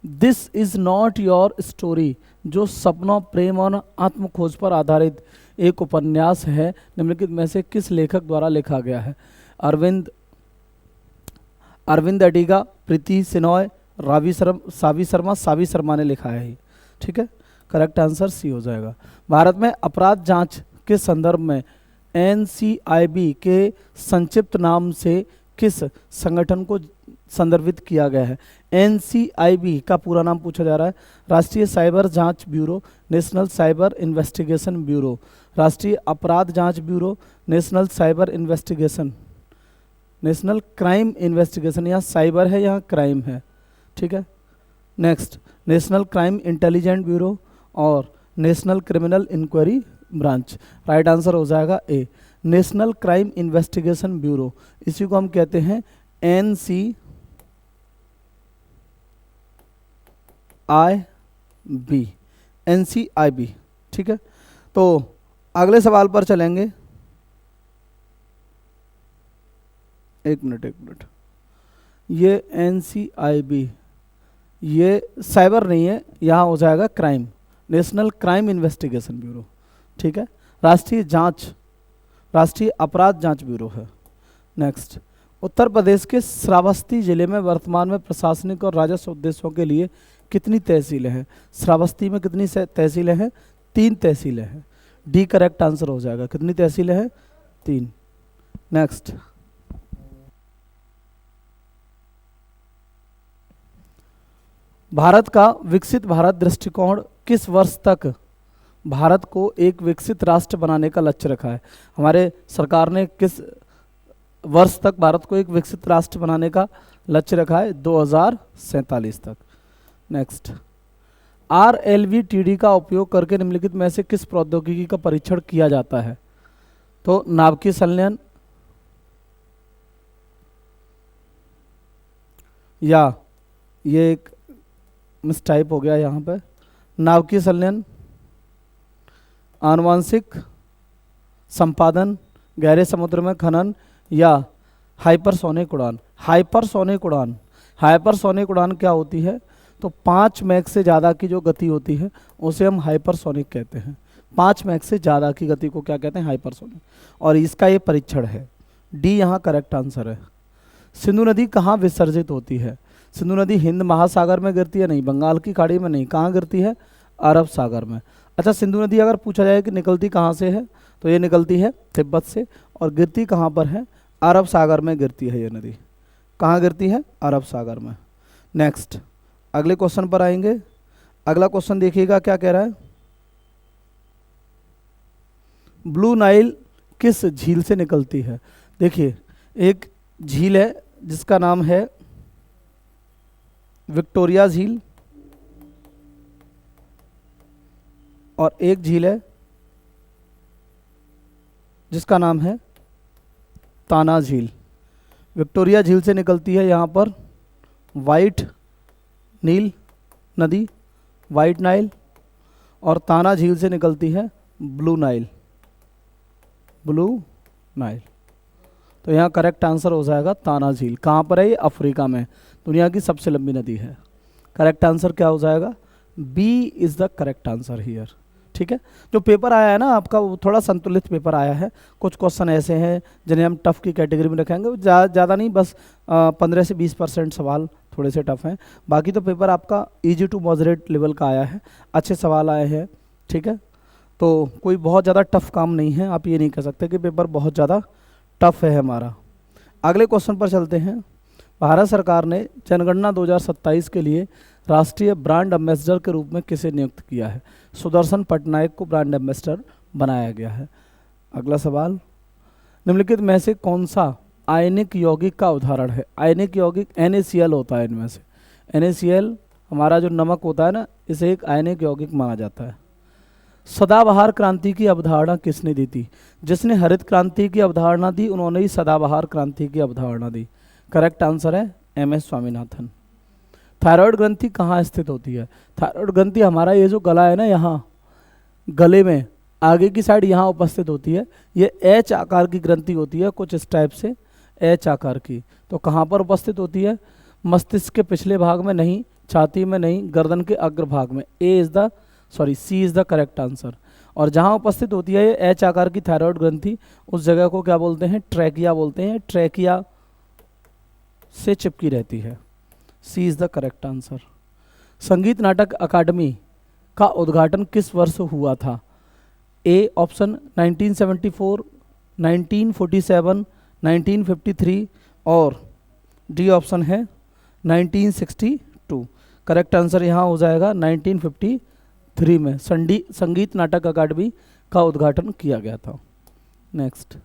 This is not your story जो सपनों, प्रेम और आत्म खोज पर आधारित एक उपन्यास है, निम्नलिखित में से किस लेखक द्वारा लिखा गया है। अरविंद अडिगा, प्रीति सिनॉय, सावी शर्मा ने लिखा है, ठीक है। करेक्ट आंसर सी हो जाएगा। भारत में अपराध जांच के संदर्भ में NCIB के संक्षिप्त नाम से किस संगठन को संदर्भित किया गया है। NCIB का पूरा नाम पूछा जा रहा है। राष्ट्रीय साइबर जांच bureau, national cyber investigation bureau, राष्ट्रीय अपराध जांच bureau, national cyber investigation, national crime investigation. यहाँ साइबर है, यहाँ क्राइम है, ठीक है। Next national crime intelligent bureau और national criminal inquiry branch. Right answer हो जाएगा A, national crime investigation bureau, इसी को हम कहते हैं NCIB। NCIB, ठीक है। तो अगले सवाल पर चलेंगे। एक मिनट, ये NCIB ये साइबर नहीं है, यहाँ हो जाएगा crime, national crime investigation bureau, ठीक है। राष्ट्रीय अपराध जांच ब्यूरो है। नेक्स्ट, उत्तर प्रदेश के श्रावस्ती जिले में वर्तमान में प्रशासनिक और राजस्व उद्देश्यों के लिए कितनी तहसीलें हैं? श्रावस्ती में कितनी तहसीलें हैं? 3 तहसीलें हैं। डी करेक्ट आंसर हो जाएगा। कितनी तहसीलें हैं? 3। नेक्स्ट, भारत का विकसित भारत दृष्टिकोण किस वर्ष तक भारत को एक विकसित राष्ट्र बनाने का लक्ष्य रखा है? हमारे सरकार ने किस वर्ष तक भारत को एक विकसित राष्ट्र बनाने का लक्ष्य रखा है? 2047 तक। नेक्स्ट, RLVTD का उपयोग करके निम्नलिखित में से किस प्रौद्योगिकी का परीक्षण किया जाता है? तो नाभिकीय संलयन, या ये एक मिसटाइप हो गया यहाँ पे, नाभिकीय संलयन, आनुवांशिक संपादन, गहरे समुद्र में खनन, या हाइपरसोनिक उड़ान। हाइपरसोनिक उड़ान क्या होती है? तो 5 मैक से ज़्यादा की जो गति होती है उसे हम हाइपरसोनिक कहते हैं। 5 मैक से ज़्यादा की गति को क्या कहते हैं? हाइपरसोनिक। और इसका ये परीक्षण है। डी यहाँ करेक्ट आंसर है। सिंधु नदी कहाँ विसर्जित होती है? सिंधु नदी हिंद महासागर में गिरती है? नहीं। बंगाल की खाड़ी में? नहीं। कहाँ गिरती है? अरब सागर में। अच्छा, सिंधु नदी अगर पूछा जाए कि निकलती कहाँ से है, तो ये निकलती है तिब्बत से, और गिरती कहाँ पर है? अरब सागर में गिरती है ये नदी। कहाँ गिरती है? अरब सागर में। नेक्स्ट, अगले क्वेश्चन पर आएंगे। अगला क्वेश्चन देखिएगा क्या कह रहा है। ब्लू नाइल किस झील से निकलती है? देखिए, एक झील है जिसका नाम है विक्टोरिया झील, और एक झील है जिसका नाम है ताना झील। विक्टोरिया झील से निकलती है यहाँ पर वाइट नील नदी, वाइट नाइल, और ताना झील से निकलती है ब्लू नाइल। तो यहाँ करेक्ट आंसर हो जाएगा ताना झील। कहाँ पर है ये? अफ्रीका में। दुनिया की सबसे लंबी नदी है। करेक्ट आंसर क्या हो जाएगा? B is the correct answer here, ठीक है। जो पेपर आया है ना आपका, वो थोड़ा संतुलित पेपर आया है। कुछ क्वेश्चन ऐसे हैं जिन्हें हम टफ की कैटेगरी में रखेंगे, ज़्यादा नहीं, बस 15 से 20% सवाल थोड़े से टफ हैं। बाकी तो पेपर आपका इजी टू मॉडरेट लेवल का आया है, अच्छे सवाल आए हैं, ठीक है। तो कोई बहुत ज़्यादा टफ काम नहीं है, आप ये नहीं कह सकते कि पेपर बहुत ज़्यादा टफ है हमारा। अगले क्वेश्चन पर चलते हैं। भारत सरकार ने जनगणना 2027 के लिए राष्ट्रीय ब्रांड एम्बेसडर के रूप में किसे नियुक्त किया है? सुदर्शन पटनायक को ब्रांड एम्बेसडर बनाया गया है। अगला सवाल, निम्नलिखित में से कौन सा आयनिक यौगिक का उदाहरण है? आयनिक यौगिक NaCl होता है इनमें से। NaCl हमारा जो नमक होता है ना, इसे एक आयनिक यौगिक माना जाता है। सदाबहार क्रांति की अवधारणा किसने दी थी? जिसने हरित क्रांति की अवधारणा दी, उन्होंने ही सदाबहार क्रांति की अवधारणा दी। करेक्ट आंसर है MS स्वामीनाथन। थायराइड ग्रंथि कहाँ स्थित होती है? थायराइड ग्रंथि हमारा ये जो गला है ना, यहाँ गले में आगे की साइड यहाँ उपस्थित होती है। ये H आकार की ग्रंथि होती है, कुछ इस टाइप से H आकार की। तो कहाँ पर उपस्थित होती है? मस्तिष्क के पिछले भाग में नहीं, छाती में नहीं, गर्दन के अग्रभाग में। C is the correct answer. और जहाँ उपस्थित होती है ये H आकार की थायराइड ग्रंथि, उस जगह को क्या बोलते हैं? ट्रैकिया बोलते हैं। ट्रैकिया से चिपकी रहती है। C is the correct answer. संगीत नाटक अकादमी का उद्घाटन किस वर्ष हुआ था? A ऑप्शन 1974, 1947, 1953, और D ऑप्शन है 1962। करेक्ट आंसर यहाँ हो जाएगा 1953 में संगीत नाटक अकादमी का उद्घाटन किया गया था। नेक्स्ट,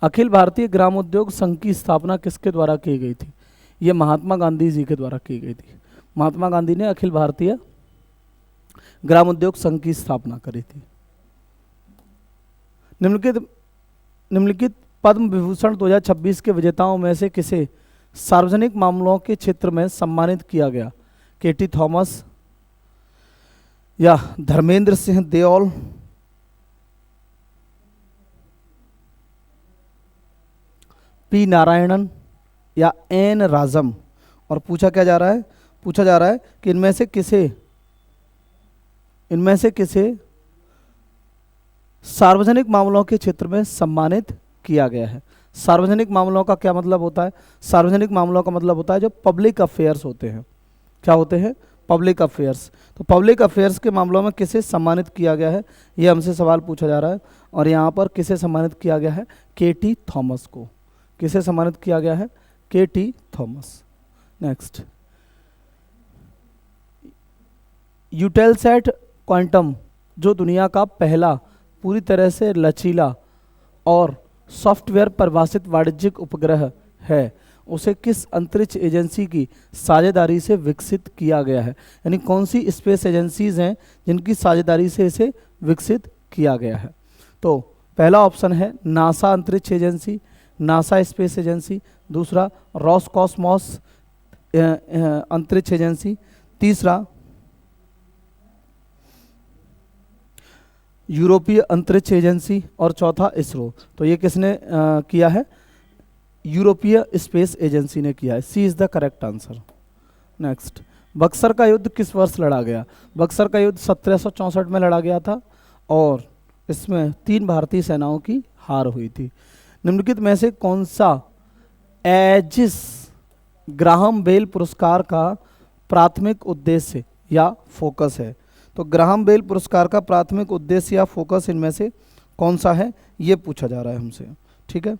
अखिल भारतीय ग्रामोद्योग संघ की स्थापना किसके द्वारा की गई थी? ये महात्मा गांधी जी के द्वारा की गई थी। महात्मा गांधी ने अखिल भारतीय ग्राम उद्योग संघ की स्थापना करी थी। निम्नलिखित पद्म विभूषण 2026 के विजेताओं में से किसे सार्वजनिक मामलों के क्षेत्र में सम्मानित किया गया? केटी थॉमस या धर्मेंद्र सिंह देओल, पी नारायणन या एन राजम? और पूछा क्या जा रहा है? पूछा जा रहा है कि इनमें से किसे सार्वजनिक मामलों के क्षेत्र में सम्मानित किया गया है। सार्वजनिक मामलों का क्या मतलब होता है? सार्वजनिक मामलों का मतलब होता है जो पब्लिक अफेयर्स होते हैं। क्या होते हैं? Public affairs. तो पब्लिक अफेयर्स के मामलों में किसे सम्मानित किया गया है, ये हमसे सवाल पूछा जा रहा है। और यहाँ पर किसे सम्मानित किया गया है? केटी थॉमस को। किसे सम्मानित किया गया है? केटी थॉमस। नेक्स्ट, यूटेलसैट क्वांटम जो दुनिया का पहला पूरी तरह से लचीला और सॉफ्टवेयर परिभाषित वाणिज्यिक उपग्रह है, उसे किस अंतरिक्ष एजेंसी की साझेदारी से विकसित किया गया है? यानी कौन सी स्पेस एजेंसीज हैं जिनकी साझेदारी से इसे विकसित किया गया है? तो पहला ऑप्शन है नासा अंतरिक्ष एजेंसी, नासा स्पेस एजेंसी। दूसरा रॉसकॉस्मॉस अंतरिक्ष एजेंसी। तीसरा यूरोपीय अंतरिक्ष एजेंसी। और चौथा इसरो। तो ये किसने किया है? यूरोपीय स्पेस एजेंसी ने किया है। C is the correct answer. Next, Buxar का युद्ध किस वर्ष लड़ा गया? बक्सर का युद्ध 1764 में लड़ा गया था और इसमें 3 भारतीय सेनाओं की हार हुई थी। निम्नलिखित में से कौन सा एजिस ग्राहम बेल पुरस्कार का प्राथमिक उद्देश्य या फोकस है? तो ग्राहम बेल पुरस्कार का प्राथमिक उद्देश्य या फोकस इनमें से कौन सा है, ये पूछा जा रहा है हमसे। ठीक है,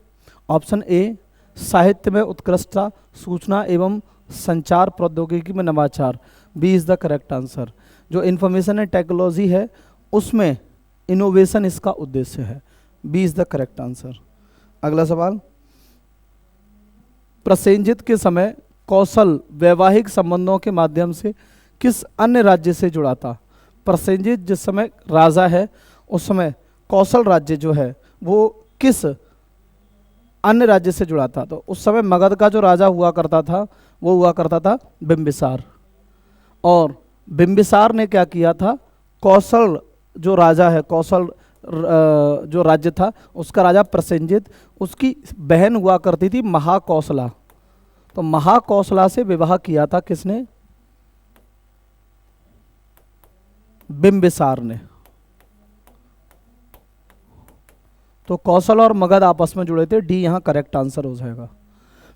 ऑप्शन ए साहित्य में उत्कृष्टता, सूचना एवं संचार प्रौद्योगिकी में नवाचार। B is the correct answer. जो इंफॉर्मेशन एंड टेक्नोलॉजी है उसमें इनोवेशन इसका उद्देश्य है। B is the correct answer. अगला सवाल, प्रसेनजित के समय कौशल वैवाहिक संबंधों के माध्यम से किस अन्य राज्य से जुड़ा था? प्रसेनजित जिस समय राजा है उस समय कौशल राज्य जो है वो किस अन्य राज्य से जुड़ा था? तो उस समय मगध का जो राजा हुआ करता था वो हुआ करता था बिंबिसार। और बिंबिसार ने क्या किया था? कौशल जो राजा है, कौशल जो राज्य था उसका राजा प्रसेनजित, उसकी बहन हुआ करती थी महाकौशला। तो महाकौशला से विवाह किया था किसने? बिंबिसार ने। तो कौशल और मगध आपस में जुड़े थे। डी यहाँ करेक्ट आंसर हो जाएगा।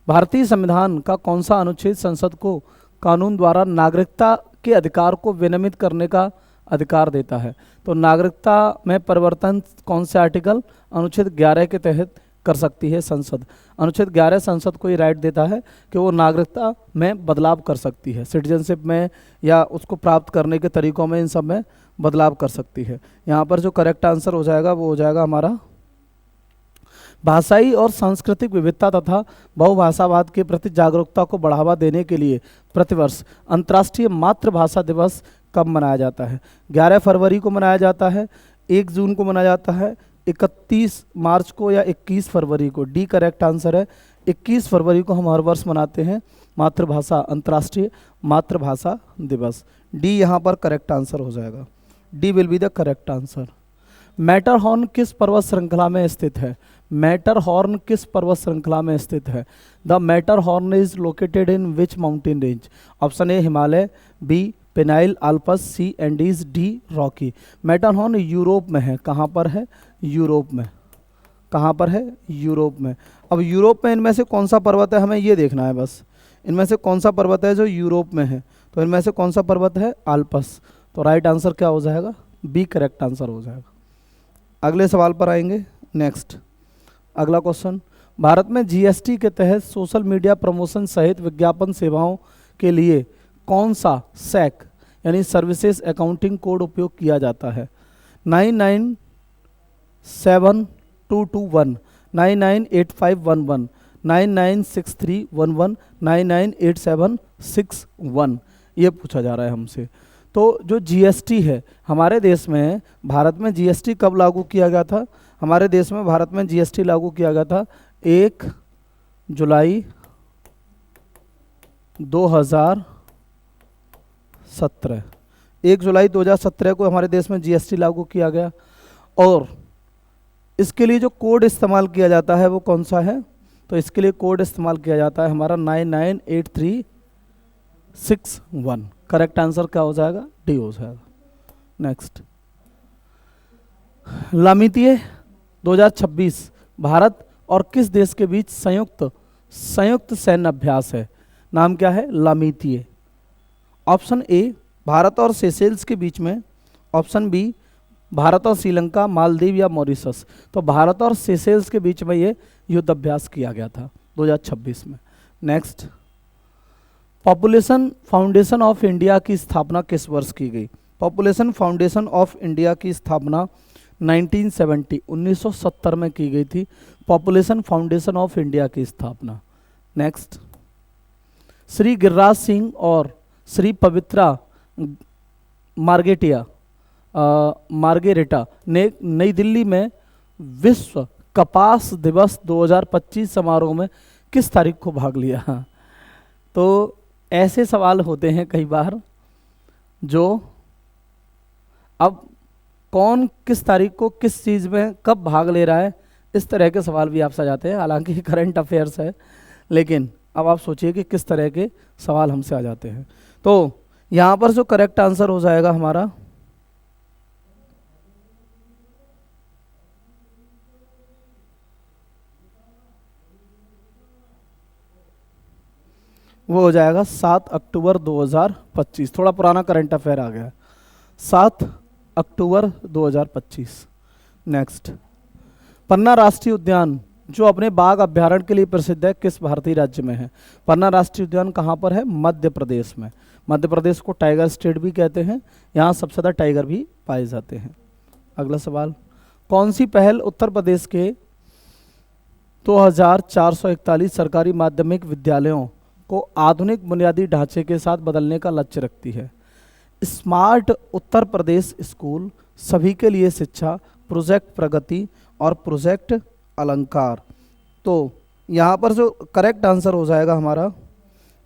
भारतीय संविधान का कौन सा अनुच्छेद संसद को कानून द्वारा नागरिकता के अधिकार को विनियमित करने का अधिकार देता है? तो नागरिकता में परिवर्तन कौन से आर्टिकल? अनुच्छेद 11 के तहत कर सकती है संसद। अनुच्छेद 11 संसद को ये राइट देता है कि वो नागरिकता में बदलाव कर सकती है, सिटीजनशिप में या उसको प्राप्त करने के तरीकों में, इन सब में बदलाव कर सकती है। यहाँ पर जो करेक्ट आंसर हो जाएगा वो हो जाएगा हमारा भाषाई और सांस्कृतिक विविधता तथा बहुभाषावाद के प्रति जागरूकता को बढ़ावा देने के लिए प्रतिवर्ष अंतर्राष्ट्रीय मातृभाषा दिवस कब मनाया जाता है? 11 फरवरी को मनाया जाता है, 1 जून को मनाया जाता है, 31 मार्च को या 21 फरवरी को? डी करेक्ट आंसर है। 21 फरवरी को हम हर वर्ष मनाते हैं मातृभाषा, अंतर्राष्ट्रीय मातृभाषा दिवस। डी यहाँ पर करेक्ट आंसर हो जाएगा। D will be the correct answer. Matterhorn किस पर्वत श्रृंखला में स्थित है? मैटरहॉर्न किस पर्वत श्रृंखला में स्थित है? The Matterhorn is located in which mountain range? Option A Himalaya, B Pennine Alps, C Andes, D Rocky. Matterhorn Europe में है। कहाँ पर है? यूरोप में। कहाँ पर है? यूरोप में। अब यूरोप में इनमें से कौन सा पर्वत है हमें ये देखना है बस। इनमें से कौन सा पर्वत है जो यूरोप में है? तो इनमें से कौन सा पर्वत है? आल्पस। तो राइट आंसर क्या हो जाएगा? बी करेक्ट आंसर हो जाएगा। अगले सवाल पर आएंगे। नेक्स्ट, अगला क्वेश्चन, भारत में जीएसटी के तहत सोशल मीडिया प्रमोशन सहित विज्ञापन सेवाओं के लिए कौन सा सैक यानी सर्विसेज अकाउंटिंग कोड उपयोग किया जाता है? 997221, 998511, 996311, 998761, ये पूछा जा रहा है हमसे। तो जो जीएसटी है हमारे देश में, भारत में जीएसटी कब लागू किया गया था? हमारे देश में भारत में जीएसटी लागू किया गया था 1 जुलाई 2017। 1 जुलाई 2017 को हमारे देश में जीएसटी लागू किया गया। और इसके लिए जो कोड इस्तेमाल किया जाता है वो कौन सा है? तो इसके लिए कोड इस्तेमाल किया जाता है हमारा 998361। करेक्ट आंसर क्या हो जाएगा? डी हो जाएगा। नेक्स्ट, लामितीय 2026 भारत और किस देश के बीच संयुक्त सैन्य अभ्यास है? नाम क्या है? लामितीय। ऑप्शन ए भारत और सेशेल्स के बीच में, ऑप्शन बी भारत और श्रीलंका, मालदीव या मॉरिशस। तो भारत और सेशेल्स के बीच में ये युद्ध अभ्यास किया गया था 2026 में। Next, population foundation of India की स्थापना किस वर्ष की गई? पॉपुलेशन फाउंडेशन ऑफ इंडिया की स्थापना 1970 में की गई थी। पॉपुलेशन फाउंडेशन ऑफ इंडिया की स्थापना। नेक्स्ट, श्री गिरिराज सिंह और श्री पवित्रा मार्गेरेटा ने नई दिल्ली में विश्व कपास दिवस 2025 समारोह में किस तारीख को भाग लिया? तो ऐसे सवाल होते हैं कई बार, जो अब कौन किस तारीख को किस चीज़ में कब भाग ले रहा है, इस तरह के सवाल भी आपसे आ जाते हैं। हालांकि करंट अफेयर्स है, लेकिन अब आप सोचिए कि किस तरह के सवाल हमसे आ जाते हैं। तो यहाँ पर जो करेक्ट आंसर हो जाएगा हमारा, वो हो जाएगा 7 अक्टूबर 2025। थोड़ा पुराना करंट अफेयर आ गया, 7 अक्टूबर 2025। नेक्स्ट, पन्ना राष्ट्रीय उद्यान जो अपने बाघ अभ्यारण्य के लिए प्रसिद्ध है किस भारतीय राज्य में है? पन्ना राष्ट्रीय उद्यान कहाँ पर है? मध्य प्रदेश में। मध्य प्रदेश को टाइगर स्टेट भी कहते हैं, यहाँ सबसे ज़्यादा टाइगर भी पाए जाते हैं। अगला सवाल, कौन सी पहल उत्तर प्रदेश के 2441 सरकारी माध्यमिक विद्यालयों को आधुनिक बुनियादी ढांचे के साथ बदलने का लक्ष्य रखती है? स्मार्ट उत्तर प्रदेश स्कूल, सभी के लिए शिक्षा, प्रोजेक्ट प्रगति और प्रोजेक्ट अलंकार। तो यहाँ पर जो करेक्ट आंसर हो जाएगा हमारा,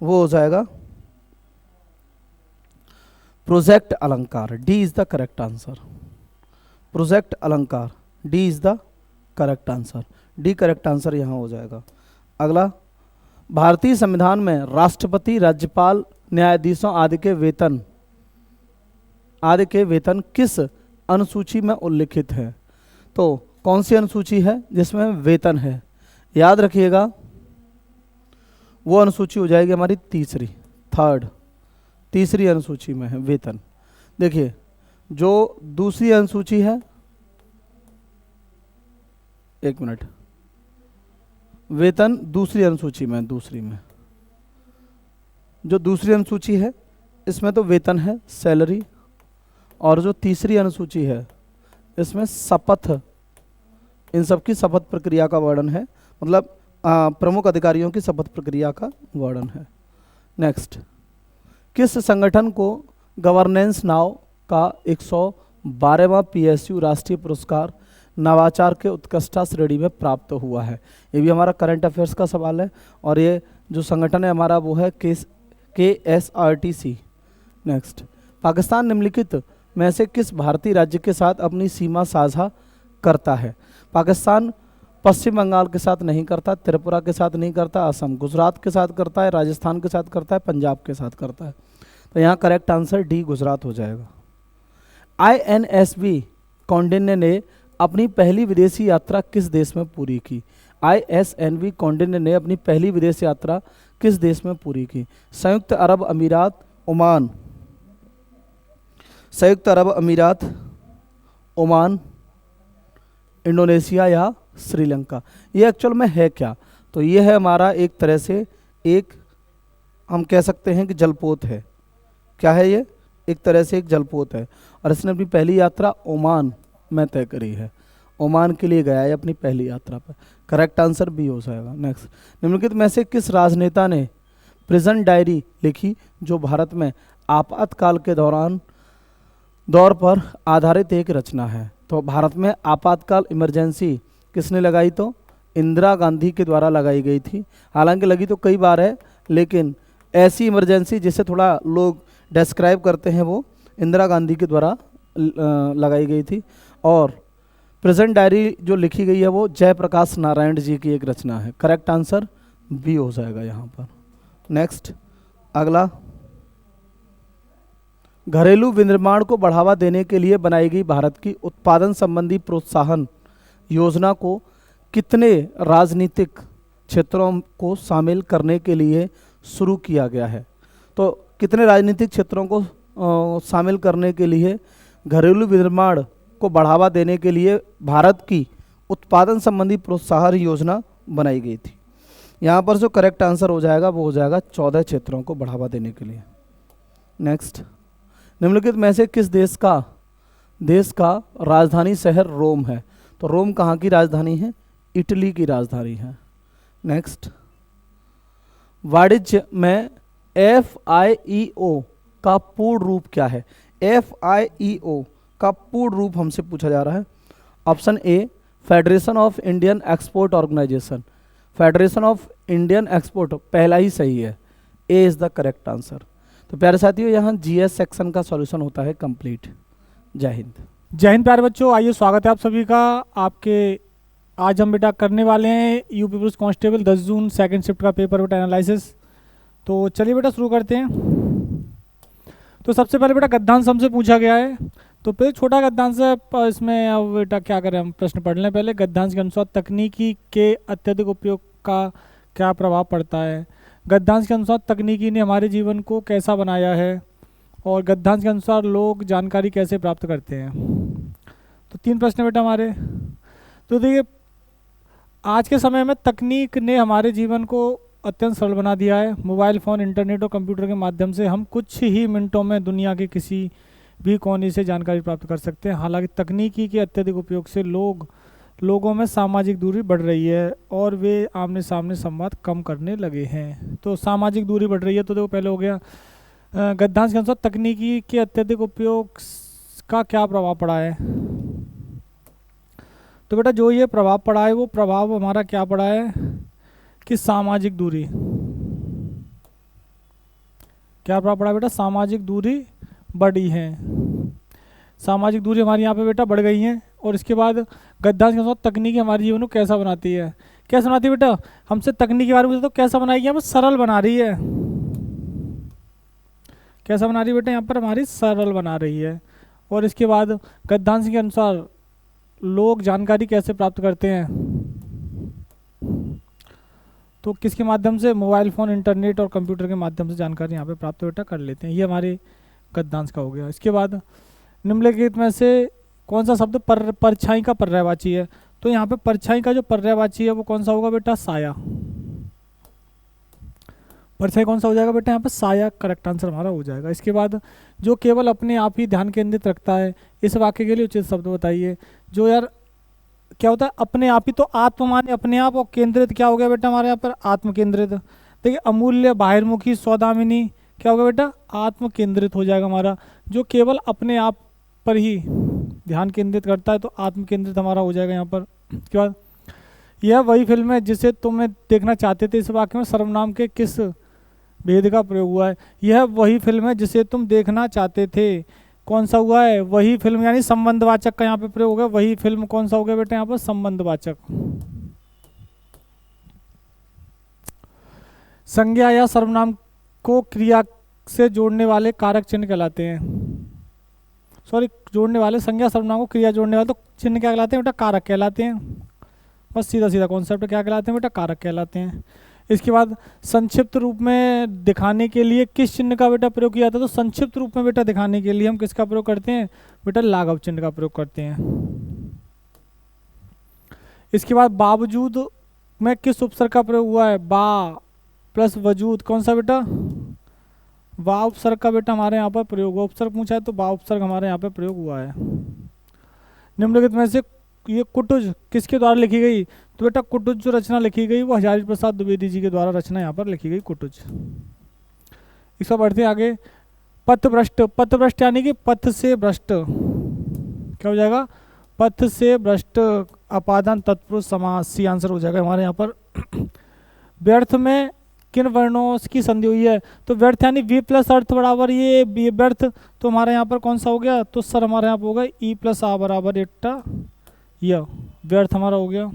वो हो जाएगा project Alankar. D is the correct answer. Project Alankar, D is the correct answer. D correct answer यहाँ हो जाएगा। अगला, भारतीय संविधान में राष्ट्रपति, राज्यपाल, न्यायाधीशों आदि के वेतन किस अनुसूची में उल्लिखित है? तो कौन सी अनुसूची है जिसमें वेतन है? याद रखिएगा, वो अनुसूची हो जाएगी हमारी तीसरी अनुसूची में है वेतन। देखिए, जो दूसरी अनुसूची है, एक मिनट, वेतन दूसरी अनुसूची में, जो दूसरी अनुसूची है इसमें तो वेतन है, सैलरी, और जो तीसरी अनुसूची है इसमें शपथ, इन सब की शपथ प्रक्रिया का वर्णन है, मतलब प्रमुख अधिकारियों की शपथ प्रक्रिया का वर्णन है। नेक्स्ट, किस संगठन को गवर्नेंस नाउ का 112वां PSU राष्ट्रीय पुरस्कार नवाचार के उत्कृष्टता श्रेणी में प्राप्त हुआ है? ये भी हमारा करंट अफेयर्स का सवाल है, और ये जो संगठन है हमारा वो है KSRTC। नेक्स्ट, पाकिस्तान निम्नलिखित में से किस भारतीय राज्य के साथ अपनी सीमा साझा करता है? पाकिस्तान पश्चिम बंगाल के साथ नहीं करता, त्रिपुरा के साथ नहीं करता, असम, गुजरात के साथ करता है, राजस्थान के साथ करता है, पंजाब के साथ करता है। तो यहाँ करेक्ट आंसर डी गुजरात हो जाएगा। INSV कौंडिन्य ने अपनी पहली विदेशी यात्रा किस देश में पूरी की? INSV कौंडिन्य ने अपनी पहली विदेश यात्रा किस देश में पूरी की? संयुक्त अरब अमीरात, ओमान, संयुक्त अरब अमीरात, ओमान, इंडोनेशिया या श्रीलंका। ये एक्चुअल में है क्या? तो ये है हमारा एक तरह से एक, हम कह सकते हैं कि जलपोत है। क्या है ये? एक तरह से एक जलपोत है, और इसने अपनी पहली यात्रा ओमान में तय करी है। ओमान के लिए गया है अपनी पहली यात्रा पर। करेक्ट आंसर बी हो जाएगा। नेक्स्ट, निम्नलिखित में से किस राजनेता ने प्रिजन डायरी लिखी जो भारत में आपातकाल के दौरान दौर पर आधारित एक रचना है। तो भारत में आपातकाल इमरजेंसी किसने लगाई? तो इंदिरा गांधी के द्वारा लगाई गई थी। हालांकि लगी तो कई बार है, लेकिन ऐसी इमरजेंसी जिसे थोड़ा लोग डिस्क्राइब करते हैं वो इंदिरा गांधी के द्वारा लगाई गई थी। और प्रेजेंट डायरी जो लिखी गई है वो जयप्रकाश नारायण जी की एक रचना है। करेक्ट आंसर बी हो जाएगा यहाँ पर। नेक्स्ट अगला, घरेलू विनिर्माण को बढ़ावा देने के लिए बनाई गई भारत की उत्पादन संबंधी प्रोत्साहन योजना को कितने राजनीतिक क्षेत्रों को शामिल करने के लिए शुरू किया गया है? तो कितने राजनीतिक क्षेत्रों को शामिल करने के लिए घरेलू विनिर्माण को बढ़ावा देने के लिए भारत की उत्पादन संबंधी प्रोत्साहन योजना बनाई गई थी? यहाँ पर जो करेक्ट आंसर हो जाएगा वो हो जाएगा 14 क्षेत्रों को बढ़ावा देने के लिए। नेक्स्ट, निम्नलिखित में से किस देश का राजधानी शहर रोम है? तो रोम कहाँ की राजधानी है? इटली की राजधानी है। नेक्स्ट, वाणिज्य में FIEO का पूर्ण रूप क्या है? FIEO का पूर्ण रूप हमसे पूछा जा रहा है। Option A Federation of Indian Export Organisation, Federation of Indian Export पहला ही सही है, A is the correct answer. तो प्यारे साथियों, यहाँ GS सेक्शन का सॉल्यूशन होता है कंप्लीट। जय हिंद। जय हिंद प्यारे बच्चों, आइए स्वागत है आप सभी का। आपके आज हम बेटा करने वाले हैं यूपी पुलिस कांस्टेबल 10 जून सेकंड शिफ्ट का पेपर बेटा एनालिसिस। तो चलिए बेटा शुरू करते हैं। तो सबसे पहले बेटा गद्यांश हमसे पूछा गया है, तो फिर छोटा गद्यांश है, इसमें अब बेटा क्या करें, हम प्रश्न पढ़ लें पहले। गद्यांश के अनुसार तकनीकी के अत्यधिक उपयोग का क्या प्रभाव पड़ता है? गद्यांश के अनुसार तकनीकी ने हमारे जीवन को कैसा बनाया है? और गद्यांश के अनुसार लोग जानकारी कैसे प्राप्त करते हैं? तो 3 प्रश्न बेटा हमारे। तो देखिए, आज के समय में तकनीक ने हमारे जीवन को अत्यंत सरल बना दिया है। मोबाइल फ़ोन, इंटरनेट और कंप्यूटर के माध्यम से हम कुछ ही मिनटों में दुनिया के किसी भी कोने से जानकारी प्राप्त कर सकते हैं। हालांकि तकनीकी के अत्यधिक उपयोग से लोगों में सामाजिक दूरी बढ़ रही है और वे आमने सामने संवाद कम करने लगे हैं। तो सामाजिक दूरी बढ़ रही है, तो देखो पहले हो गया। गद्यांश के अनुसार तकनीकी के अत्यधिक उपयोग का क्या प्रभाव पड़ा है? तो बेटा जो ये प्रभाव पड़ा है वो प्रभाव हमारा क्या पड़ा है कि सामाजिक दूरी, क्या प्रभाव पड़ा बेटा? सामाजिक दूरी बढ़ी है। सामाजिक दूरी हमारी यहाँ पे बेटा बढ़ गई है। और इसके बाद गद्यांश के अनुसार तकनीकी हमारे जीवन को कैसा बनाती है? कैसा बनाती है बेटा? हमसे तकनीक के बारे में तो कैसा बनाएगी? यहाँ पर सरल बना रही है। कैसा बना रही है बेटा? यहाँ पर हमारी सरल बना रही है। और इसके बाद गद्यांश के अनुसार लोग जानकारी कैसे प्राप्त करते हैं? तो किसके माध्यम से? मोबाइल फ़ोन, इंटरनेट और कंप्यूटर के माध्यम से जानकारी यहाँ पे प्राप्त बेटा कर लेते हैं। ये हमारे गद्यांश का हो गया। इसके बाद निम्नलिखित में से कौन सा शब्द परछाई का पर्यायवाची है? तो यहाँ पे परछाई का जो पर्यायवाची है वो कौन सा होगा बेटा? साया। परछाई कौन सा हो जाएगा बेटा? यहाँ पे साया करेक्ट आंसर हमारा हो जाएगा। इसके बाद जो केवल अपने आप ही ध्यान केंद्रित रखता है, इस वाक्य के लिए उचित शब्द बताइए। जो यार क्या होता है अपने आप ही, तो आत्म माने अपने आप, और केंद्रित क्या हो गया बेटा हमारे यहाँ पर? आत्म केंद्रित। देखिए अमूल्य, बाहिर्मुखी, सौदामिनी क्या होगा बेटा? आत्म केंद्रित हो जाएगा हमारा। जो केवल अपने आप पर ही ध्यान केंद्रित करता है तो आत्म केंद्रित हमारा हो जाएगा यहाँ पर। उसके बाद यह वही फिल्म है जिसे तुम देखना चाहते थे। इस वाक्य में सर्वनाम के किस भेद का प्रयोग हुआ है? यह वही फिल्म है जिसे तुम देखना चाहते थे। कौन सा हुआ है? वही फिल्म, यानी संबंधवाचक का यहाँ पे प्रयोग होगा। वही फिल्म कौन सा हो गया बेटा? यहाँ पर संबंधवाचक। संज्ञा या सर्वनाम को क्रिया से जोड़ने वाले कारक चिन्ह कहलाते हैं। सॉरी, जोड़ने वाले, संज्ञा सर्वनाम को क्रिया जोड़ने वाले तो चिन्ह क्या कहलाते हैं बेटा? कारक कहलाते हैं। बस सीधा सीधा कॉन्सेप्ट क्या कहलाते हैं बेटा? कारक कहलाते हैं। इसके बाद संक्षिप्त रूप में दिखाने के लिए किस चिन्ह का बेटा प्रयोग किया जाता है? तो संक्षिप्त रूप में बेटा दिखाने के लिए हम किसका प्रयोग करते हैं बेटा? लाघव चिन्ह का प्रयोग करते हैं। इसके बाद बावजूद में किस उपसर्ग का प्रयोग हुआ है? बा प्लस वजूद, कौन सा बेटा? बा उपसर्ग का बेटा हमारे यहाँ पर प्रयोग हुआ। उपसर्ग पूछा है तो बा उपसर्ग हमारे यहाँ पर प्रयोग हुआ है। निम्नलिखित में से ये कुटुज किसके द्वारा लिखी गई? तो बेटा कुटुज जो रचना लिखी गई वो हजारी प्रसाद द्विवेदी जी के द्वारा रचना यहाँ पर लिखी गई, कुटुज। इसका बढ़ते हैं आगे। पथभ्रष्ट, पथभ्रष्ट यानी कि पथ से भ्रष्ट, क्या हो जाएगा, पथ से भ्रष्ट, अपादान तत्पुरुष समास, सी आंसर हो जाएगा हमारे यहाँ पर। व्यर्थ में किन वर्णों की संधि हुई है, तो व्यर्थ यानी वी प्लस अर्थ बराबर ये व्यर्थ, तो हमारे यहाँ पर कौन सा हो गया, तो सर हमारे यहाँ पर होगा ई प्लस आ बराबर इट्टा, यह व्यर्थ हमारा हो गया।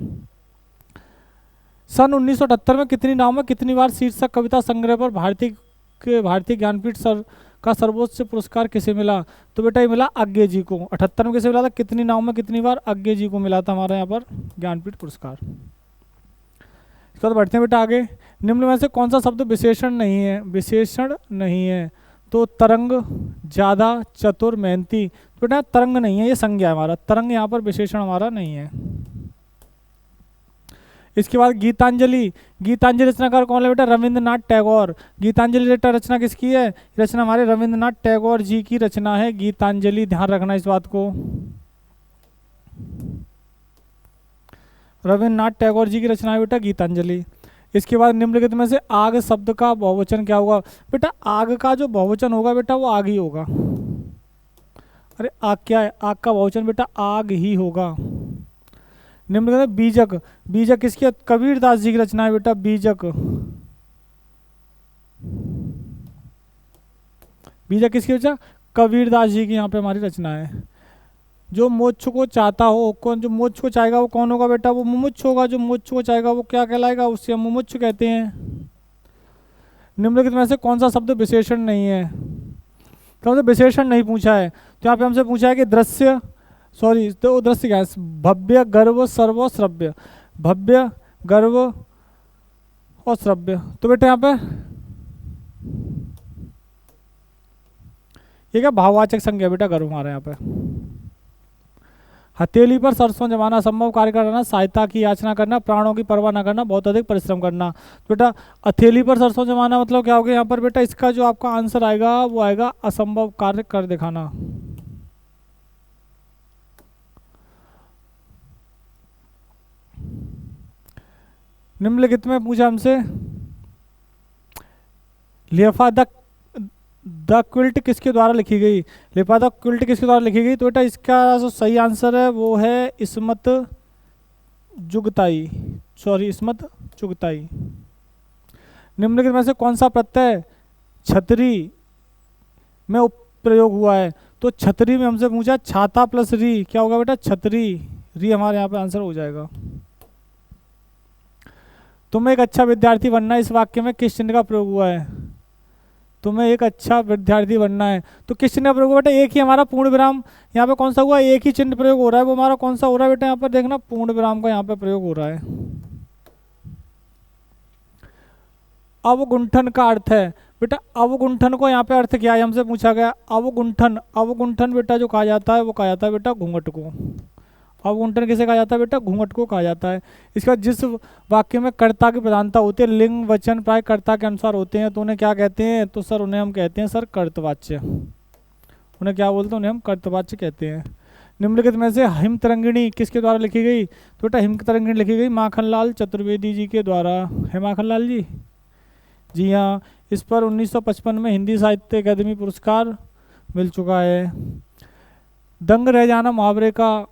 सन 1978 में कितनी नाव में कितनी बार शीर्षक कविता संग्रह पर भारतीय ज्ञानपीठ का सर्वोच्च पुरस्कार किसे मिला, तो बेटा ये मिला आज्ञे जी को। 78 में किसे मिला था, कितनी नाव में कितनी बार, आज्ञे जी को मिला था हमारे यहाँ पर ज्ञानपीठ पुरस्कार। इसके बाद बढ़ते हैं बेटा आगे। निम्न में से कौन सा शब्द विशेषण नहीं है, विशेषण नहीं है, तो तरंग, ज्यादा, चतुर, मेहनती, तो बेटा तरंग नहीं है, ये संज्ञा है हमारा, तरंग यहाँ पर विशेषण हमारा नहीं है। इसके बाद गीतांजलि, गीतांजलि रचनाकार कौन है बेटा, रविंद्रनाथ टैगोर। गीतांजलि रचना किसकी है, रचना हमारे रविंद्रनाथ टैगोर जी की रचना है गीतांजलि, ध्यान रखना इस बात को, रविंद्रनाथ टैगोर जी की रचना है बेटा गीतांजलि। इसके बाद निम्नलिखित में से आग शब्द का बहुवचन क्या होगा, बेटा आग का जो बहुवचन होगा बेटा वो आग ही होगा। अरे आग क्या है, आग का बहुवचन बेटा आग ही होगा। निम्नलिखित में बीजक, बीजक किसकी, कबीरदास जी की रचना है बेटा बीजक, बीजक किसकी रचना, कबीरदास जी की यहाँ पे हमारी रचना है। जो मोक्ष को चाहता हो, कौन जो मोक्ष को चाहेगा वो कौन होगा बेटा, वो मुमुक्ष होगा, जो मोक्ष को चाहेगा वो क्या कहलाएगा, उससे हम मुमुक्ष कहते हैं। निम्नलिखित में से कौन सा शब्द विशेषण नहीं है, तो हमसे विशेषण नहीं पूछा है, तो यहाँ पे हमसे पूछा है कि दृश्य, सॉरी तो दृश्य क्या है, भव्य, गर्व, सर्व, श्रव्य, भव्य, गर्व और श्रव्य, तो बेटा यहाँ पे ये क्या भाववाचक संज्ञा बेटा गर्व हमारे यहाँ पे। हथेली पर सरसों जमाना, संभव कार्य करना, सहायता की याचना करना, प्राणों की परवाह न करना, बहुत अधिक परिश्रम करना, बेटा हथेली पर सरसों जमाना मतलब क्या होगा यहाँ पर बेटा, इसका जो आपका आंसर आएगा वो आएगा असंभव कार्य कर दिखाना। निम्नलिखित में पूछा हमसे लिफा द क्विल्ट किसके द्वारा लिखी गई, लिफा द क्विल्ट किसके द्वारा लिखी गई, तो बेटा इसका जो सही आंसर है वो है इस्मत जुगताई, सॉरी इस्मत चुगताई। निम्नलिखित में से कौन सा प्रत्यय छतरी में प्रयोग हुआ है, तो छतरी में हमसे पूछा छाता प्लस री, क्या होगा बेटा छतरी, री हमारे यहाँ पे आंसर हो जाएगा। तुम्हें एक अच्छा विद्यार्थी बनना, इस वाक्य में किस चिन्ह का प्रयोग हुआ है, तुम्हें एक अच्छा विद्यार्थी बनना है, तो किस चिन्ह का प्रयोग हुआ बेटा, एक ही हमारा पूर्ण विराम, यहाँ पे कौन सा हुआ, एक ही चिन्ह प्रयोग हो रहा है, वो हमारा कौन सा हो रहा है बेटा, यहाँ पर देखना पूर्ण विराम का यहाँ पे प्रयोग हो रहा है। अवगुंठन का अर्थ है बेटा, अवगुंठन को यहाँ पे अर्थ क्या है हमसे पूछा गया, अवगुंठन, अवगुंठन बेटा जो कहा जाता है वो कहा जाता है बेटा घूंघट को, अवगुंठन किसे कहा जाता है बेटा, घूंघट को कहा जाता है। इसके बाद जिस वाक्य में कर्ता की प्रधानता होती है, लिंग वचन प्राय कर्ता के अनुसार होते हैं, तो उन्हें क्या कहते हैं, तो सर उन्हें हम कहते हैं सर कर्तवाच्य, उन्हें क्या बोलते हैं, उन्हें हम कर्तवाच्य कहते हैं। निम्नलिखित में से हिम तरंगिणी किसके द्वारा लिखी गई, तो बेटा हिम तरंगिणी लिखी गई माखनलाल चतुर्वेदी जी के द्वारा, है माखनलाल जी, जी हाँ, इस पर 1955 में हिंदी साहित्य अकादमी पुरस्कार मिल चुका है। दंग रह जाना मुहावरे का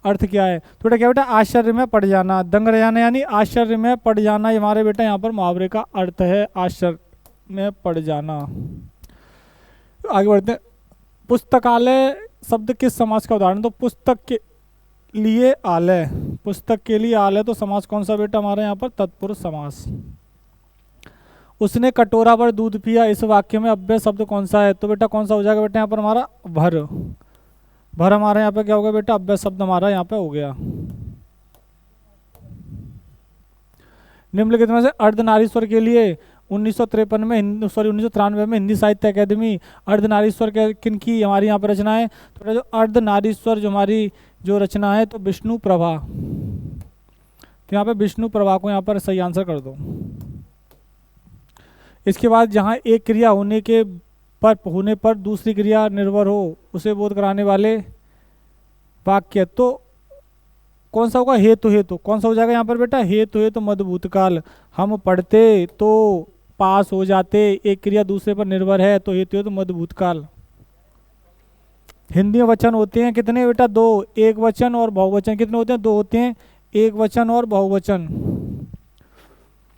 अर्थ क्या है, तो बेटा क्या बेटा आश्चर्य में पड़ जाना, दंग रह जाना यानी आश्चर्य में पड़ जाना, ये हमारे बेटा यहाँ पर मुहावरे का अर्थ है आश्चर्य में पड़ जाना। आगे बढ़ते हैं। पुस्तकालय शब्द किस समास का उदाहरण, तो पुस्तक के लिए आलय, पुस्तक के लिए आलय, तो समास कौन सा बेटा हमारे यहाँ पर तत्पुरुष समास। उसने कटोरा पर दूध पिया, इस वाक्य में अव्यय शब्द कौन सा है, तो बेटा कौन सा हो जाएगा बेटा यहाँ पर हमारा भर, भर हमारे यहाँ पे क्या होगा बेटा अव्यय शब्द हमारा यहाँ पे हो गया। निम्नलिखित में से अर्धनारीश्वर के लिए 1953 में 1993 में हिंदी साहित्य अकादमी अर्धनारीश्वर के किन की हमारी यहाँ पर रचना है, तो जो अर्धनारीश्वर जो हमारी जो रचना है तो विष्णु प्रभा, तो यहाँ पे विष्णु प्रभा को यहाँ पर सही आंसर कर दो। इसके बाद जहाँ एक क्रिया होने पर दूसरी क्रिया निर्भर हो उसे बोध कराने वाले वाक्य, तो कौन सा होगा, हेतु, हेतु कौन सा हो जाएगा यहाँ पर बेटा, हेतु, हेतु मद भूतकाल, हम पढ़ते तो पास हो जाते, एक क्रिया दूसरे पर निर्भर है तो हेतु तो मध्य भूतकाल। हिंदी में वचन होते हैं कितने बेटा? 2, एक वचन और बहुवचन। कितने होते हैं? 2 होते हैं, एक वचन और बहुवचन।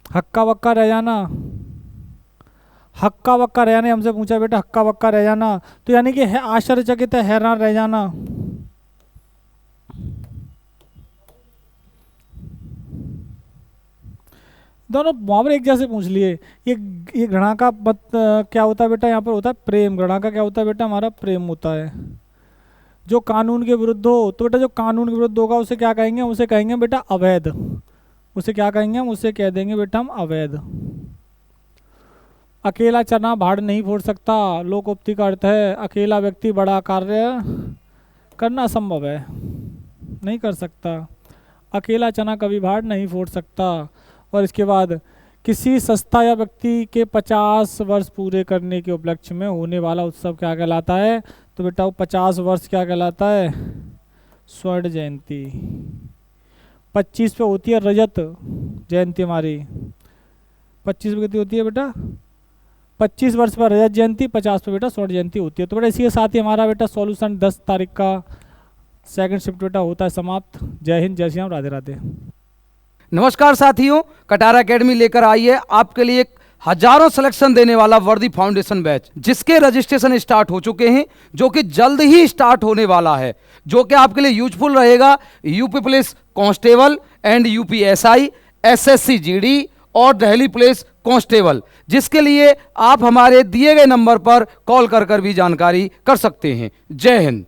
हक्का बक्का रह जाना, हक्का बक्का रह जाना, हमसे पूछा बेटा हक्का बक्का रह जाना, तो यानी कि आश्चर्यचकित है, हैरान रह जाना। दोनों मुहावरे एक जैसे पूछ लिए। ये घृणा का क्या होता है बेटा? यहाँ पर होता है प्रेम। घृणा का क्या होता है बेटा? हमारा प्रेम होता है। जो कानून के विरुद्ध हो, तो बेटा जो कानून के विरुद्ध होगा उसे क्या कहेंगे? उसे कहेंगे बेटा अवैध। उसे क्या कहेंगे? हम उसे कह देंगे बेटा हम अवैध। अकेला चना भाड़ नहीं फोड़ सकता, लोकोक्ति का अर्थ है अकेला व्यक्ति बड़ा कार्य करना असंभव है, नहीं कर सकता। अकेला चना कभी भाड़ नहीं फोड़ सकता। और इसके बाद किसी संस्था या व्यक्ति के 50 वर्ष पूरे करने के उपलक्ष्य में होने वाला उत्सव क्या कहलाता है? तो बेटा वो 50 वर्ष क्या कहलाता है? स्वर्ण जयंती। 25 पे होती है रजत जयंती हमारी। 25 पे कितनी होती है बेटा? 25 वर्ष पर रजत जयंती, 50 पे बेटा स्वर्ण जयंती होती है। तो बेटा इसी के साथ ही हमारा बेटा सॉल्यूशन 10 तारीख का सेकंड शिफ्ट बेटा होता है समाप्त। जय हिंद, जय श्री राम, राधे राधे। नमस्कार साथियों, कटारा एकेडमी लेकर आई है आपके लिए एक हजारों सिलेक्शन देने वाला वर्दी फाउंडेशन बैच, जिसके रजिस्ट्रेशन स्टार्ट हो चुके हैं, जो कि जल्द ही स्टार्ट होने वाला है, जो कि आपके लिए यूजफुल रहेगा UP police constable and UPSI, SSC GD और दिल्ली पुलिस कांस्टेबल, जिसके लिए आप हमारे दिए गए नंबर पर कॉल कर भी जानकारी कर सकते हैं। जय हिंद।